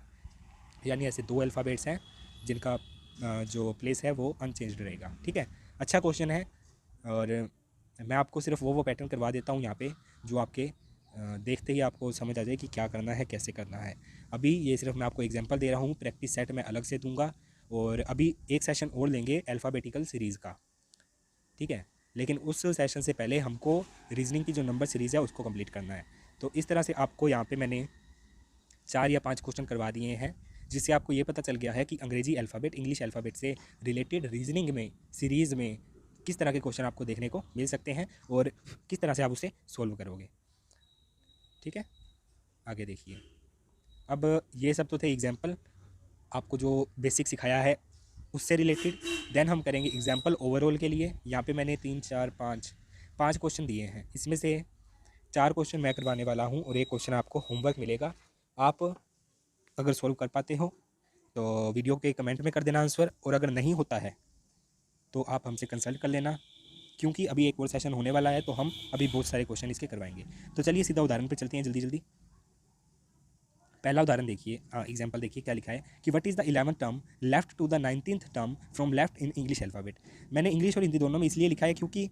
यानी ऐसे 2 अल्फ़ाबेट्स हैं जिनका जो प्लेस है वो अनचेंज्ड रहेगा, ठीक है। अच्छा क्वेश्चन है, और मैं आपको सिर्फ वो पैटर्न करवा देता हूँ यहाँ पे, जो आपके देखते ही आपको समझ आ जाए कि क्या करना है, कैसे करना है। अभी ये सिर्फ मैं आपको एग्जांपल दे रहा हूँ, प्रैक्टिस सेट मैं अलग से दूंगा, और अभी एक सेशन और लेंगे अल्फ़ाबेटिकल सीरीज़ का, ठीक है। लेकिन उस सेशन से पहले हमको रीजनिंग की जो नंबर सीरीज़ है उसको कंप्लीट करना है। तो इस तरह से आपको यहाँ पे मैंने 4 या 5 क्वेश्चन करवा दिए हैं, जिससे आपको ये पता चल गया है कि अंग्रेजी अल्फ़ाबेट इंग्लिश अल्फ़ाबेट से रिलेटेड रीजनिंग में, सीरीज़ में किस तरह के क्वेश्चन आपको देखने को मिल सकते हैं, और किस तरह से आप उसे सोल्व करोगे। ठीक है, आगे देखिए। अब ये सब तो थे एग्जाम्पल, आपको जो बेसिक सिखाया है उससे रिलेटेड। देन हम करेंगे एग्जाम्पल ओवरऑल के लिए। यहाँ पे मैंने 3 4 5 5 क्वेश्चन दिए हैं, इसमें से 4 क्वेश्चन मैं करवाने वाला हूँ और एक क्वेश्चन आपको होमवर्क मिलेगा। आप अगर सॉल्व कर पाते हो तो वीडियो के कमेंट में कर देना आंसर, और अगर नहीं होता है तो आप हमसे कंसल्ट कर लेना, क्योंकि अभी एक और सेशन होने वाला है तो हम अभी बहुत सारे क्वेश्चन इसके करवाएंगे। तो चलिए सीधा उदाहरण पे चलते हैं जल्दी जल्दी। पहला उदाहरण देखिए, एग्जाम्पल देखिए क्या लिखा है कि what is the 11th term left to the 19th term from left in English alphabet. मैंने इंग्लिश और हिंदी दोनों में इसलिए लिखा है क्योंकि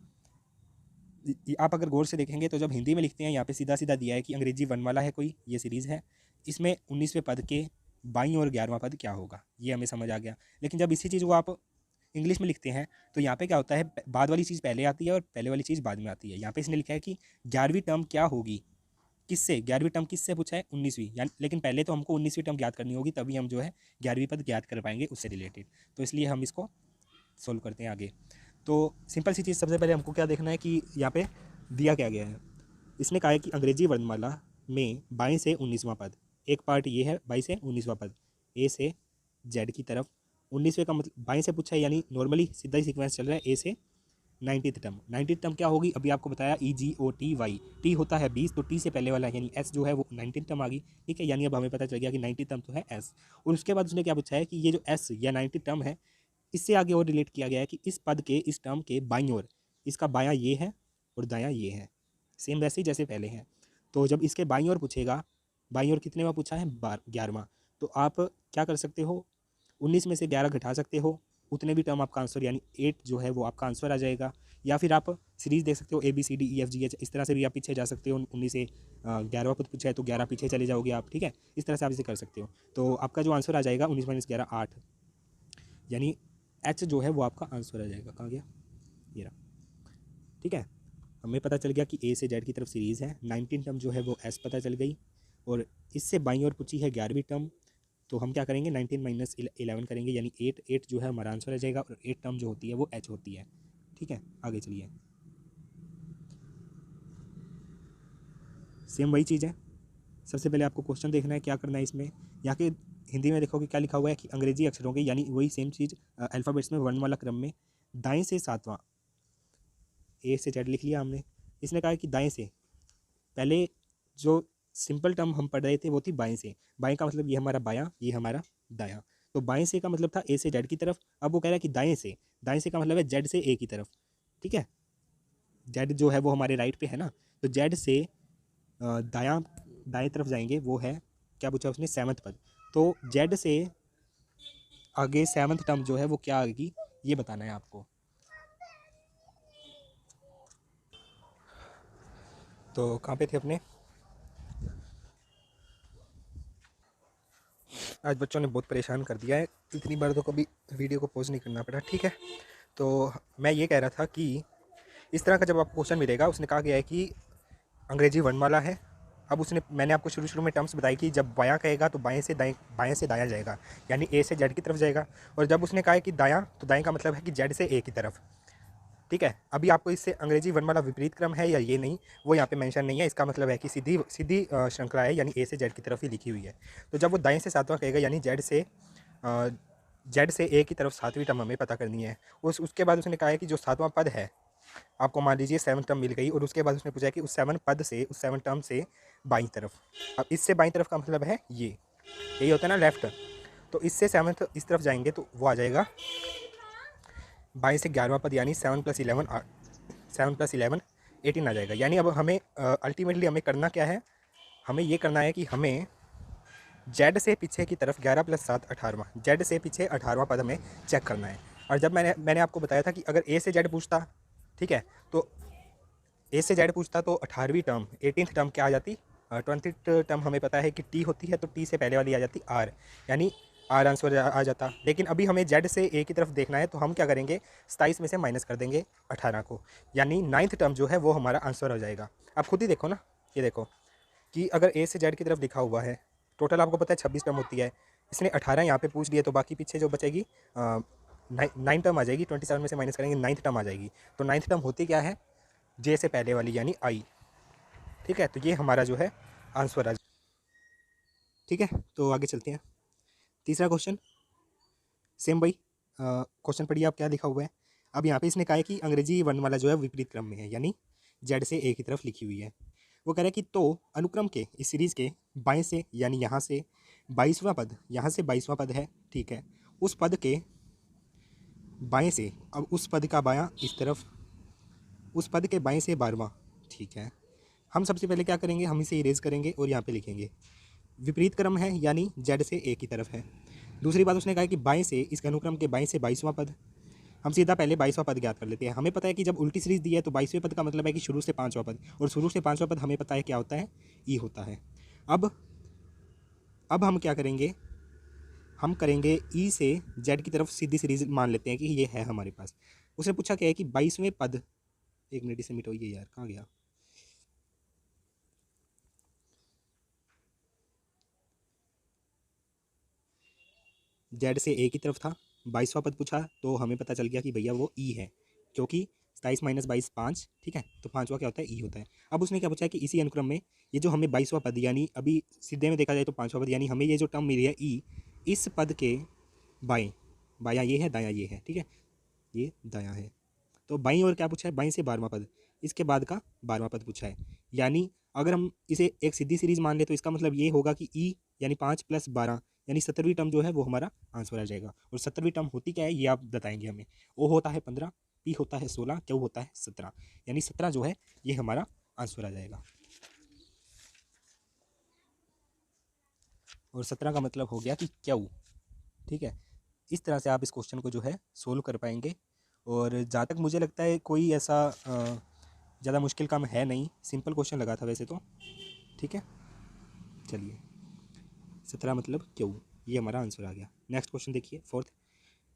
आप अगर गौर से देखेंगे तो जब हिंदी में लिखते हैं यहाँ पे सीधा सीधा दिया है कि अंग्रेजी वर्णमाला है कोई, ये सीरीज़ है, इसमें 19वें पद के बाईं और 11वां पद क्या होगा, ये हमें समझ आ गया। लेकिन जब इसी चीज़ को आप इंग्लिश में लिखते हैं तो यहाँ पे क्या होता है, बाद वाली चीज़ पहले आती है और पहले वाली चीज़ बाद में आती है। यहाँ पे इसने लिखा है कि 11वीं टर्म क्या होगी, किससे 11वीं टर्म किससे पूछा है, 19वीं, यानी लेकिन पहले तो हमको 19वीं टर्म ज्ञात करनी होगी, तभी हम जो है 11वीं पद ज्ञात कर पाएंगे उससे रिलेटेड। तो इसलिए हम इसको सोल्व करते हैं आगे। तो सिंपल सी चीज़, सबसे पहले हमको क्या देखना है कि यहाँ पे दिया क्या गया है। इसने कहा है कि अंग्रेजी वर्णमाला में बाएं से 19वां पद, एक पार्ट ये है बाईं से 19वां पद, ए से जेड की तरफ। 19वें का मतलब बाएं से पूछा है, यानी नॉर्मली सीधा ही सीक्वेंस चल रहा है, ए से 90th टर्म। 90th टर्म क्या होगी, अभी आपको बताया EGOTY, टी होता है 20, तो टी से पहले वाला यानी एस जो है वो 19th टर्म आ गई, ठीक है। यानी अब हमें पता चल गया कि 90th टर्म तो है एस। और उसके बाद उसने क्या पूछा है कि ये जो एस या 90th टर्म है, इससे आगे और रिलेट किया गया है कि इस पद के इस टर्म के बाईं ओर, इसका बायां ये है और दायां ये है, सेम वैसे ही जैसे पहले हैं। तो जब इसके बाईं ओर पूछेगा, बाईं ओर कितने बार पूछा है, 11वां, तो आप क्या कर सकते हो, 19 में से 11 घटा सकते हो, उतने भी टर्म आपका आंसर यानी 8 जो है वो आपका आंसर आ जाएगा। या फिर आप सीरीज़ देख सकते हो ABCDEFGH, इस तरह से भी आप पीछे जा सकते हो। 19 से 11वां पद पूछा है तो 11 पीछे चले जाओगे आप, ठीक है। इस तरह से आप इसे कर सकते हो। तो आपका जो आंसर आ जाएगा 19 - 11 8, यानी H जो है वो आपका आंसर आ जाएगा। कहाँ गया, ये रहा, ठीक है। हमें पता चल गया कि A से Z की तरफ सीरीज़ है। 19 टर्म जो है वो S पता चल गई, और इससे बाईं ओर पूछी है 11वीं टर्म, तो हम क्या करेंगे 19 - 11 करेंगे, यानी 8 जो है हमारा आंसर आ जाएगा, और 8 टर्म जो होती है वो H होती है, ठीक है। आगे चलिए, सेम वही चीज़ है। सबसे पहले आपको क्वेश्चन देखना है क्या करना है इसमें। यहाँ के हिंदी में देखोगे क्या लिखा हुआ है कि अंग्रेजी अक्षरों के, यानी वही सेम चीज़ अल्फ़ाबेट्स में वर्णमाला क्रम में दाएं से 7वां, A से Z लिख लिया हमने। इसने कहा है कि दाएं से, पहले जो सिंपल टर्म हम पढ़ रहे थे वो थी बाएं से। बाएं का मतलब ये हमारा बायां, ये हमारा दायां। तो बाएं से का मतलब था A से Z की तरफ। अब वो कह रहा है कि दाएं से, दाएं से का मतलब है Z से A की तरफ, ठीक है। Z जो है वो हमारे राइट पे है ना, तो Z से दायां, दाएं तरफ जाएंगे, वो है क्या पूछा उसने, 7th पद। तो Z से आगे 7th टर्म जो है वो क्या आएगी, ये बताना है आपको। तो कहाँ पे थे अपने, आज बच्चों ने बहुत परेशान कर दिया है, इतनी बार तो कभी वीडियो को पॉज नहीं करना पड़ा, ठीक है। तो मैं ये कह रहा था कि इस तरह का जब आपको क्वेश्चन मिलेगा, उसने कहा गया है कि अंग्रेजी वर्णमाला है। अब उसने, मैंने आपको शुरू में टर्म्स बताई कि जब बायां कहेगा तो बाएं से दायां जाएगा, यानी A से Z की तरफ जाएगा। और जब उसने कहा है कि दायां, तो दाएं का मतलब है कि Z से A की तरफ, ठीक है। अभी आपको इससे अंग्रेजी वर्णमाला विपरीत क्रम है या ये नहीं, वो यहाँ पे मेंशन नहीं है। इसका मतलब है कि सीधी सीधी श्रृंखला है, यानी A से Z की तरफ ही लिखी हुई है। तो जब वो दाएं से 7वां कहेगा, यानी जेड से A की तरफ 7वीं टर्म हमें पता करनी है। उसके बाद उसने कहा है कि जो 7वां पद है, आपको मान लीजिए 7 टर्म मिल गई, और उसके बाद उसने पूछा कि उस 7 पद से, उस 7 टर्म से बाईं तरफ। अब इससे बाईं तरफ का मतलब है ये, यही होता है ना लेफ्ट। तो इससे 7th इस तरफ जाएंगे तो वो आ जाएगा बाईं से 11वां पद, यानी 7 + 11 18 आ जाएगा। यानी अब हमें अल्टीमेटली हमें करना क्या है, हमें ये करना है कि हमें जेड से पीछे की तरफ 11 + 7 18वां, जेड से पीछे 18वां पद हमें चेक करना है। और जब मैंने आपको बताया था कि अगर A से Z पूछता, ठीक है, तो A से Z पूछता तो 18वीं टर्म, 18th टर्म क्या आ जाती, 20th टर्म हमें पता है कि T होती है, तो T से पहले वाली आ जाती R, यानी R आंसर आ जाता। लेकिन अभी हमें Z से A की तरफ देखना है, तो हम क्या करेंगे, 27 में से माइनस कर देंगे 18 को, यानी 9th टर्म जो है वो हमारा आंसर हो जाएगा। आप खुद ही देखो ना, ये देखो कि अगर A से Z की तरफ लिखा हुआ है, टोटल आपको पता है 26 टर्म होती है, इसने 18 यहाँ पे पूछ दिए, तो बाकी पीछे जो बचेगी 9 टर्म आ जाएगी। 27 में से माइनस करेंगे 9th टर्म आ जाएगी। तो 9th टर्म होती क्या है, J से पहले वाली, यानी I, ठीक है। तो ये हमारा जो है आंसर आ जाए। ठीक है, तो आगे चलते हैं। तीसरा क्वेश्चन सेम भाई, क्वेश्चन पढ़िए आप क्या लिखा हुआ है। अब यहाँ पे इसने कहा है कि अंग्रेजी वर्णमाला जो है विपरीत क्रम में है, यानी जेड से ए की तरफ लिखी हुई है। वो कह रहा है कि तो अनुक्रम के इस सीरीज़ के बाएं से, यानी यहाँ से 22वां पद, यहाँ से 22वां पद है, ठीक है, उस पद के बाएं से, अब उस पद का बायां इस तरफ, उस पद के बाएं से 12वां, ठीक है। हम सबसे पहले क्या करेंगे, हम इसे इरेज करेंगे और यहाँ पे लिखेंगे विपरीत क्रम है, यानी जेड से ए की तरफ है। दूसरी बात उसने कहा है कि बाएं से, इस अनुक्रम के बाएं से 22वां पद, हम सीधा पहले 22वां पद ज्ञात कर लेते हैं। हमें पता है कि जब उल्टी सीरीज दी है तो 22वें पद का मतलब है कि शुरू से 5वां पद, और शुरू से 5वां पद हमें पता है क्या होता है, ई होता है। अब हम क्या करेंगे, हम करेंगे ई से जेड की तरफ सीधी सीरीज मान लेते हैं कि ये है हमारे पास। उसने पूछा क्या है कि 22वें पद, एक मिनट इसे मिटाइए यार, कहाँ गया, जेड से ए की तरफ था, 22वां पद पूछा, तो हमें पता चल गया कि भैया वो ई है, क्योंकि 27 माइनस 22 5, ठीक है, तो 5वां क्या होता है, ई होता है। अब उसने क्या पूछा है कि इसी अनुक्रम में ये जो हमें 22वां पद, यानी अभी सीधे में देखा जाए तो 5वां पद, यानी हमें ये जो टर्म मिली है ई, इस पद के बाएं, बायां ये है, दायां ये है, ठीक है, ये दायां है, तो बाईं ओर क्या पूछा है, बाईं से 12वां पद, इसके बाद का 12वां पद पूछा है। यानी अगर हम इसे एक सीधी सीरीज मान ले तो इसका मतलब ये होगा कि ई यानी 5 + 12, यानी 17वीं टर्म जो है वो हमारा आंसर आ जाएगा। और 17वीं टर्म होती क्या है ये आप बताएंगे हमें। ओ होता है 15, पी होता है 16, क्यू होता है 17, यानी 17 जो है ये हमारा आंसर आ जाएगा। और 17 का मतलब हो गया कि क्यू, ठीक है। इस तरह से आप इस क्वेश्चन को जो है सोल्व कर पाएंगे। और जहाँ तक मुझे लगता है कोई ऐसा ज़्यादा मुश्किल काम है नहीं, सिंपल क्वेश्चन लगा था वैसे तो, ठीक है। चलिए 17 मतलब क्यों, ये हमारा आंसर आ गया। नेक्स्ट क्वेश्चन देखिए, फोर्थ।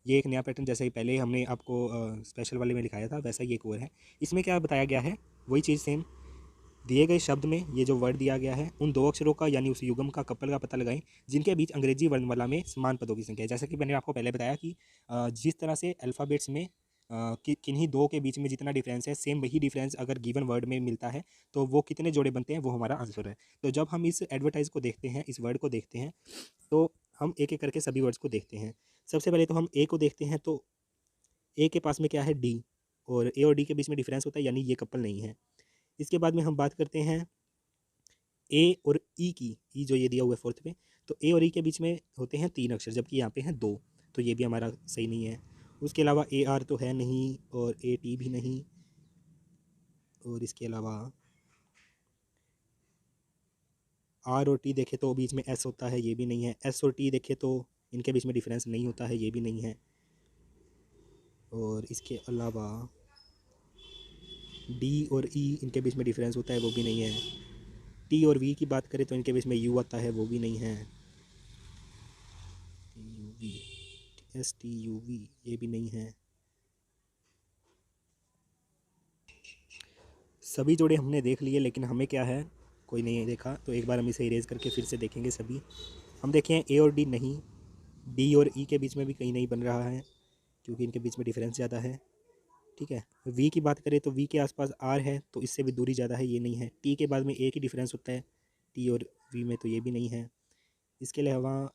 ये एक नया पैटर्न, जैसे ही पहले हमने आपको स्पेशल वाले में दिखाया था वैसा ही एक और है। इसमें क्या बताया गया है, वही चीज़ सेम, दिए गए शब्द में ये जो वर्ड दिया गया है उन दो अक्षरों का यानी उस युग्म का कपल का पता लगाएं जिनके बीच अंग्रेजी वर्णमाला में समान पदों की संख्या है। जैसा कि मैंने आपको पहले बताया कि जिस तरह से अल्फ़ाबेट्स में किन्हीं दो के बीच में जितना डिफरेंस है, सेम वही डिफरेंस अगर गिवन वर्ड में मिलता है तो वो कितने जोड़े बनते हैं, वो हमारा आंसर है। तो जब हम इस एडवर्टाइज को देखते हैं, इस वर्ड को देखते हैं, तो हम एक एक करके सभी वर्ड्स को देखते हैं। सबसे पहले तो हम ए को देखते हैं, तो ए के पास में क्या है, डी, और ए और डी के बीच में डिफरेंस होता है, यानी ये कपल नहीं है। इसके बाद में हम बात करते हैं ए और ई की, ई जो ये दिया हुआ है फोर्थ में, तो ए और ई के बीच में होते हैं 3 अक्षर, जबकि यहाँ पे हैं 2, तो ये भी हमारा सही नहीं है। उसके अलावा ए आर तो है नहीं, और ए टी भी नहीं, और इसके अलावा आर और टी देखे तो बीच में एस होता है, ये भी नहीं है। एस और टी देखे तो इनके बीच में डिफरेंस नहीं होता है, ये भी नहीं है। और इसके अलावा डी और ई इनके बीच में डिफरेंस होता है, वो भी नहीं है। टी और वी की बात करें तो इनके बीच में यू आता है, वो भी नहीं है। U V, S T U V, ये भी नहीं है। सभी जोड़े हमने देख लिए, लेकिन हमें क्या है, कोई नहीं देखा, तो एक बार हम इसे इरेज करके फिर से देखेंगे सभी। हम देखें ए और डी नहीं, डी और ई के बीच में भी कहीं नहीं बन रहा है, क्योंकि इनके बीच में डिफरेंस ज़्यादा है, ठीक है। वी की बात करें तो वी के आसपास आर है, तो इससे भी दूरी ज़्यादा है, ये नहीं है। टी के बाद में ए की डिफरेंस होता है टी और वी में, तो ये भी नहीं है। इसके अलावा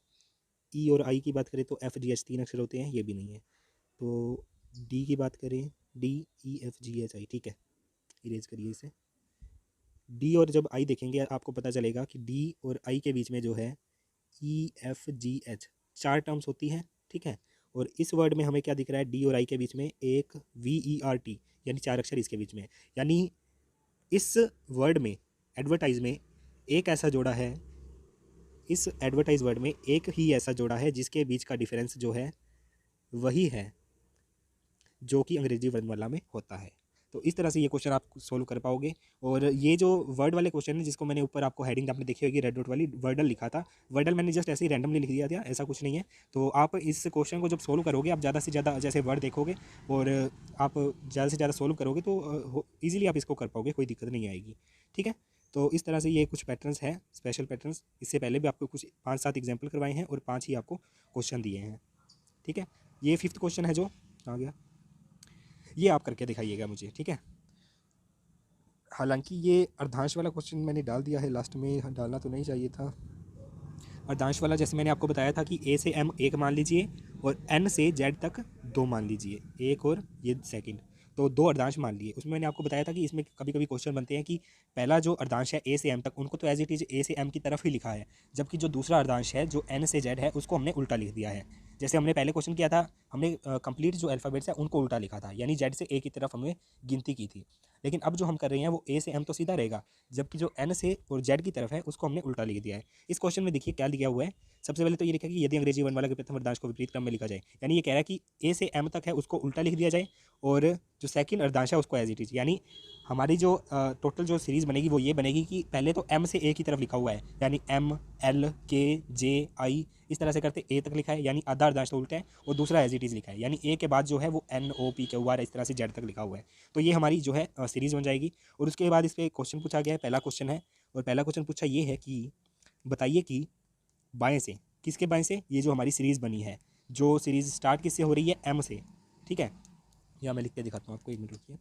ई और आई की बात करें तो एफ जी एच 3 अक्षर होते हैं, ये भी नहीं है। तो डी की बात करें, D E F G H I, ठीक है, इरेज करिए इसे। डी और जब आई देखेंगे आपको पता चलेगा कि डी और आई के बीच में जो है ई एफ जी एच 4 टर्म्स होती हैं, ठीक है। और इस वर्ड में हमें क्या दिख रहा है, डी और आई के बीच में एक वी ई आर टी, यानी 4 अक्षर इसके बीच में है। यानी इस वर्ड में, एडवर्टाइज में, एक ऐसा जोड़ा है, इस एडवर्टाइज वर्ड में एक ही ऐसा जोड़ा है जिसके बीच का डिफरेंस जो है वही है जो कि अंग्रेजी वर्णमाला में होता है। तो इस तरह से ये क्वेश्चन आप सोल्व कर पाओगे। और ये जो वर्ड वाले क्वेश्चन है, जिसको मैंने ऊपर आपको हेडिंग आपने देखी होगी रेड डॉट वाली, वर्डल लिखा था, वर्डल मैंने जस्ट ऐसे ही रैंडमली लिख दिया था, ऐसा कुछ नहीं है। तो आप इस क्वेश्चन को जब सोल्व करोगे, आप ज़्यादा से ज़्यादा जैसे वर्ड देखोगे और आप ज़्यादा से ज़्यादा सोल्व करोगे तो ईजिली आप इसको कर पाओगे, कोई दिक्कत नहीं आएगी, ठीक है। तो इस तरह से ये कुछ पैटर्न्स हैं, स्पेशल पैटर्न्स। इससे पहले भी आपको कुछ 5-7 एग्जाम्पल करवाए हैं और 5 ही आपको क्वेश्चन दिए हैं, ठीक है। ये 5th क्वेश्चन है जो आ गया, ये आप करके दिखाइएगा मुझे, ठीक है। हालांकि ये अर्धांश वाला क्वेश्चन मैंने डाल दिया है लास्ट में, डालना तो नहीं चाहिए था। अर्धांश वाला जैसे मैंने आपको बताया था कि ए से एम एक मान लीजिए और एन से जेड तक दो मान लीजिए, एक और ये सेकंड, तो दो अर्धांश मान लिए। उसमें मैंने आपको बताया था कि इसमें कभी कभी क्वेश्चन बनते हैं कि पहला जो अर्धांश है ए से एम तक, उनको तो एज इट इज़ ए से एम की तरफ ही लिखा है, जबकि जो दूसरा अर्धांश है जो एन से जेड है उसको हमने उल्टा लिख दिया है। जैसे हमने पहले क्वेश्चन किया था, हमने कंप्लीट जो अल्फ़ाबेट्स है उनको उल्टा लिखा था, यानी जेड से ए की तरफ हमने गिनती की थी। लेकिन अब जो हम कर रहे हैं वो ए से एम तो सीधा रहेगा, जबकि जो एन से और जेड की तरफ है उसको हमने उल्टा लिख दिया है। इस क्वेश्चन में देखिए क्या लिखा हुआ है। सबसे पहले तो ये लिखा है कि यदि अंग्रेजी वर्णमाला के प्रथम अर्धांश को विपरीत क्रम में लिखा जाए, यानी ये कह रहा है कि ए से एम तक है उसको उल्टा लिख दिया जाए, और जो सेकंड अर्धांश है उसको एज इट इज़, यानी हमारी जो टोटल जो सीरीज़ बनेगी वो ये बनेगी कि पहले तो एम से ए की तरफ लिखा हुआ है, यानी एम एल के जे आई इस तरह से करते ए तक लिखा है, यानी आधा अर्धांश तो उल्टा है, और दूसरा एज इट इज़ लिखा है, यानी ए के बाद जो है वो N O P Q R इस तरह से जेड तक लिखा हुआ है। तो ये हमारी जो है सीरीज़ बन जाएगी। और उसके बाद इस पर क्वेश्चन पूछा गया है, पहला क्वेश्चन है, और पहला क्वेश्चन पूछा ये है कि बताइए कि बाएं से, किसके बाएं से, ये जो हमारी सीरीज़ बनी है, जो सीरीज़ स्टार्ट किससे हो रही है, एम से, ठीक है। यहाँ मैं लिख के दिखाता हूँ आपको, एक मिनट रुकिए।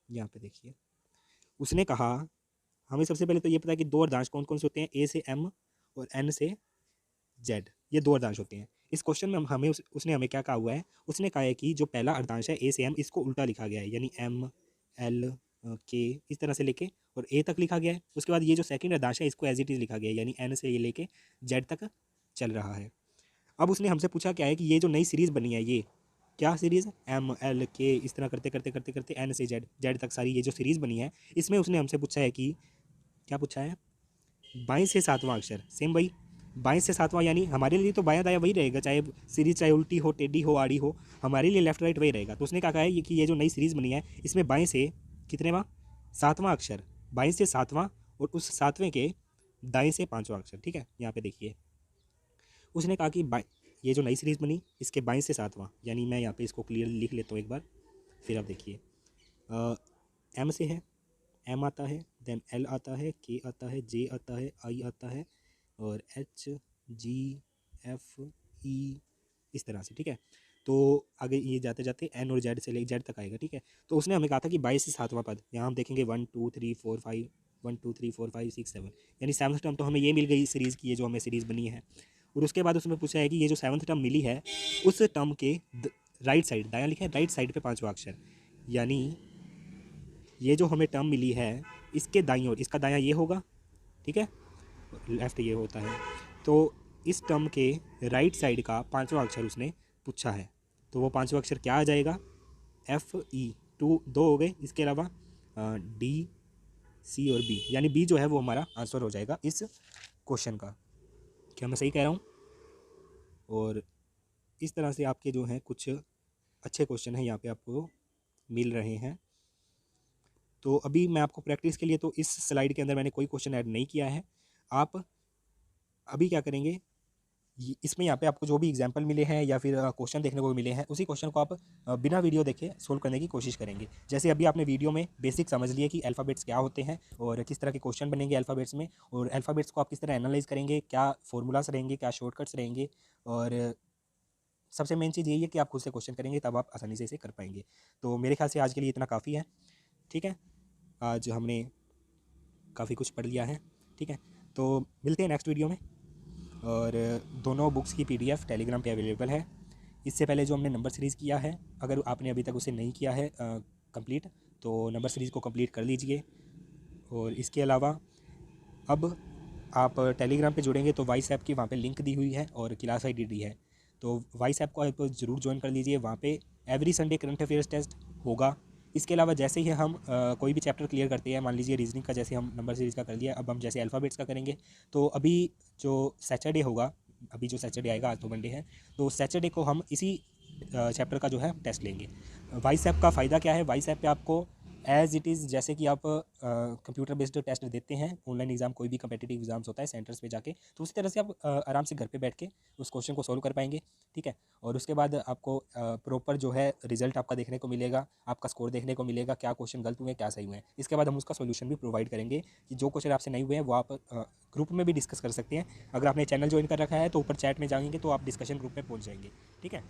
यहाँ पे देखिए, उसने कहा, हमें सबसे पहले तो ये पता है कि दो अर्धांश कौन कौन से होते हैं, ए से एम और एन से जेड, ये दो अर्धांश होते हैं। इस क्वेश्चन में हमें उसने हमें क्या कहा हुआ है, उसने कहा है कि जो पहला अर्धांश है ए से एम, इसको उल्टा लिखा गया है, यानी एम एल के इस तरह से लेके और ए तक लिखा गया है। उसके बाद ये जो सेकंड अर्धांश है इसको एज इट इज़ लिखा गया है, यानी एन से ये लेके जेड तक चल रहा है। अब उसने हमसे पूछा क्या है कि ये जो नई सीरीज़ बनी है, ये क्या सीरीज़, एम एल के इस तरह करते करते करते करते एन से जेड, जेड तक सारी ये जो सीरीज़ बनी है, इसमें उसने हमसे पूछा है कि क्या पूछा है, बाएं से सातवां अक्षर। सेम भाई, बाएं से सातवां, यानी हमारे लिए तो बायां दायां वही रहेगा, चाहे सीरीज चाहे उल्टी हो, टेढ़ी हो, आड़ी हो, हमारे लिए लेफ्ट राइट वही रहेगा। तो उसने क्या कहा है कि ये जो नई सीरीज़ बनी है इसमें बाएं से कितनेवां, सातवां अक्षर, बाएं से सातवां, और उस सातवें के दाएं से पाँचवां अक्षर, ठीक है। यहाँ पे देखिए, उसने कहा कि बाएं, ये जो नई सीरीज़ बनी इसके बाएं से सातवां, यानी मैं यहाँ पे इसको क्लियर लिख लेता हूँ एक बार, फिर आप देखिए। एम से है, एम आता है, देन एल आता है, के आता है, जे आता है, आई आता है, और एच जी एफ ई इस तरह से, ठीक है। तो आगे ये जाते जाते एन और जेड से ले जेड तक आएगा, ठीक है। तो उसने हमें कहा था कि 22 से सातवां पद, यहाँ हम देखेंगे 1 2 3 4 5, 1 2 3 4 5 6 7, यानी सेवन्थ टर्म तो हमें ये मिल गई सीरीज़ की, ये जो हमें सीरीज़ बनी है। और उसके बाद उसमें पूछा है कि ये जो सेवन्थ टर्म मिली है उस टर्म के राइट साइड, दायां लिखा है, राइट साइड पे पाँचवा अक्षर, यानी ये जो हमें टर्म मिली है इसके दाईं ओर, इसका दायां ये होगा, ठीक है, लेफ्ट ये होता है। तो इस टर्म के राइट साइड का पांचवा अक्षर उसने पूछा है, तो वो पांचवा अक्षर क्या आ जाएगा, एफ ई, टू दो हो गए, इसके अलावा डी सी और बी, यानी बी जो है वो हमारा आंसर हो जाएगा इस क्वेश्चन का। क्या मैं सही कह रहा हूँ? और इस तरह से आपके जो हैं कुछ अच्छे क्वेश्चन हैं यहाँ पे आपको मिल रहे हैं। तो अभी मैं आपको प्रैक्टिस के लिए तो इस स्लाइड के अंदर मैंने कोई क्वेश्चन ऐड नहीं किया है। आप अभी क्या करेंगे, इसमें यहाँ पे आपको जो भी एग्जाम्पल मिले हैं या फिर क्वेश्चन देखने को मिले हैं, उसी क्वेश्चन को आप बिना वीडियो देखे सोल्व करने की कोशिश करेंगे। जैसे अभी आपने वीडियो में बेसिक समझ लिया कि अल्फ़ाबेट्स क्या होते हैं और किस तरह के क्वेश्चन बनेंगे अल्फ़ाबेट्स में, और अल्फ़ाबेट्स को आप किस तरह एनालाइज करेंगे, क्या फॉर्मूलास रहेंगे, क्या शॉर्टकट्स रहेंगे, और सबसे मेन चीज़ यही है कि आप खुद से क्वेश्चन करेंगे तब आप आसानी से इसे कर पाएंगे। तो मेरे ख्याल से आज के लिए इतना काफ़ी है, ठीक है। आज हमने काफ़ी कुछ पढ़ लिया है, ठीक है। तो मिलते हैं नेक्स्ट वीडियो में। और दोनों बुक्स की पीडीएफ टेलीग्राम पे अवेलेबल है। इससे पहले जो हमने नंबर सीरीज़ किया है, अगर आपने अभी तक उसे नहीं किया है कंप्लीट, तो नंबर सीरीज़ को कंप्लीट कर लीजिए। और इसके अलावा अब आप टेलीग्राम पे जुड़ेंगे तो वॉइस ऐप की वहाँ पे लिंक दी हुई है और क्लास आईडी दी है, तो वॉइस ऐप को आप ज़रूर ज्वाइन कर लीजिए। वहाँ पे every Sunday current affairs test होगा। इसके अलावा जैसे ही हम कोई भी चैप्टर क्लियर करते हैं, मान लीजिए रीजनिंग का जैसे हम नंबर सीरीज़ का कर लिया, अब हम जैसे अल्फ़ाबेट्स का करेंगे, तो अभी जो सैटरडे होगा, अभी जो सैटरडे आएगा, आज तो मंडे है, तो सैटरडे को हम इसी चैप्टर का जो है टेस्ट लेंगे। वॉइस ऐप का फ़ायदा क्या है, वॉइस ऐप पे आपको एज़ इट इज़ जैसे कि आप कंप्यूटर बेस्ड टेस्ट देते हैं, ऑनलाइन एग्जाम कोई भी कम्पिटिटिव एग्जाम्स होता है सेंटर्स पे जाके, तो उसी तरह से आप आराम से घर पे बैठ के उस क्वेश्चन को सॉल्व कर पाएंगे, ठीक है। और उसके बाद आपको प्रॉपर जो है रिजल्ट आपका देखने को मिलेगा, आपका स्कोर देखने को मिलेगा, क्या क्वेश्चन गलत हुए क्या सही हुए हैं। इसके बाद हम उसका सोल्यूशन भी प्रोवाइड करेंगे कि जो क्वेश्चन आपसे नहीं हुए हैं वो आप ग्रुप में भी डिस्कस कर सकते हैं। अगर आपने चैनल ज्वाइन कर रखा है तो ऊपर चैट में जाएंगे तो आप डिस्कशन ग्रुप में पहुँच जाएंगे, ठीक है।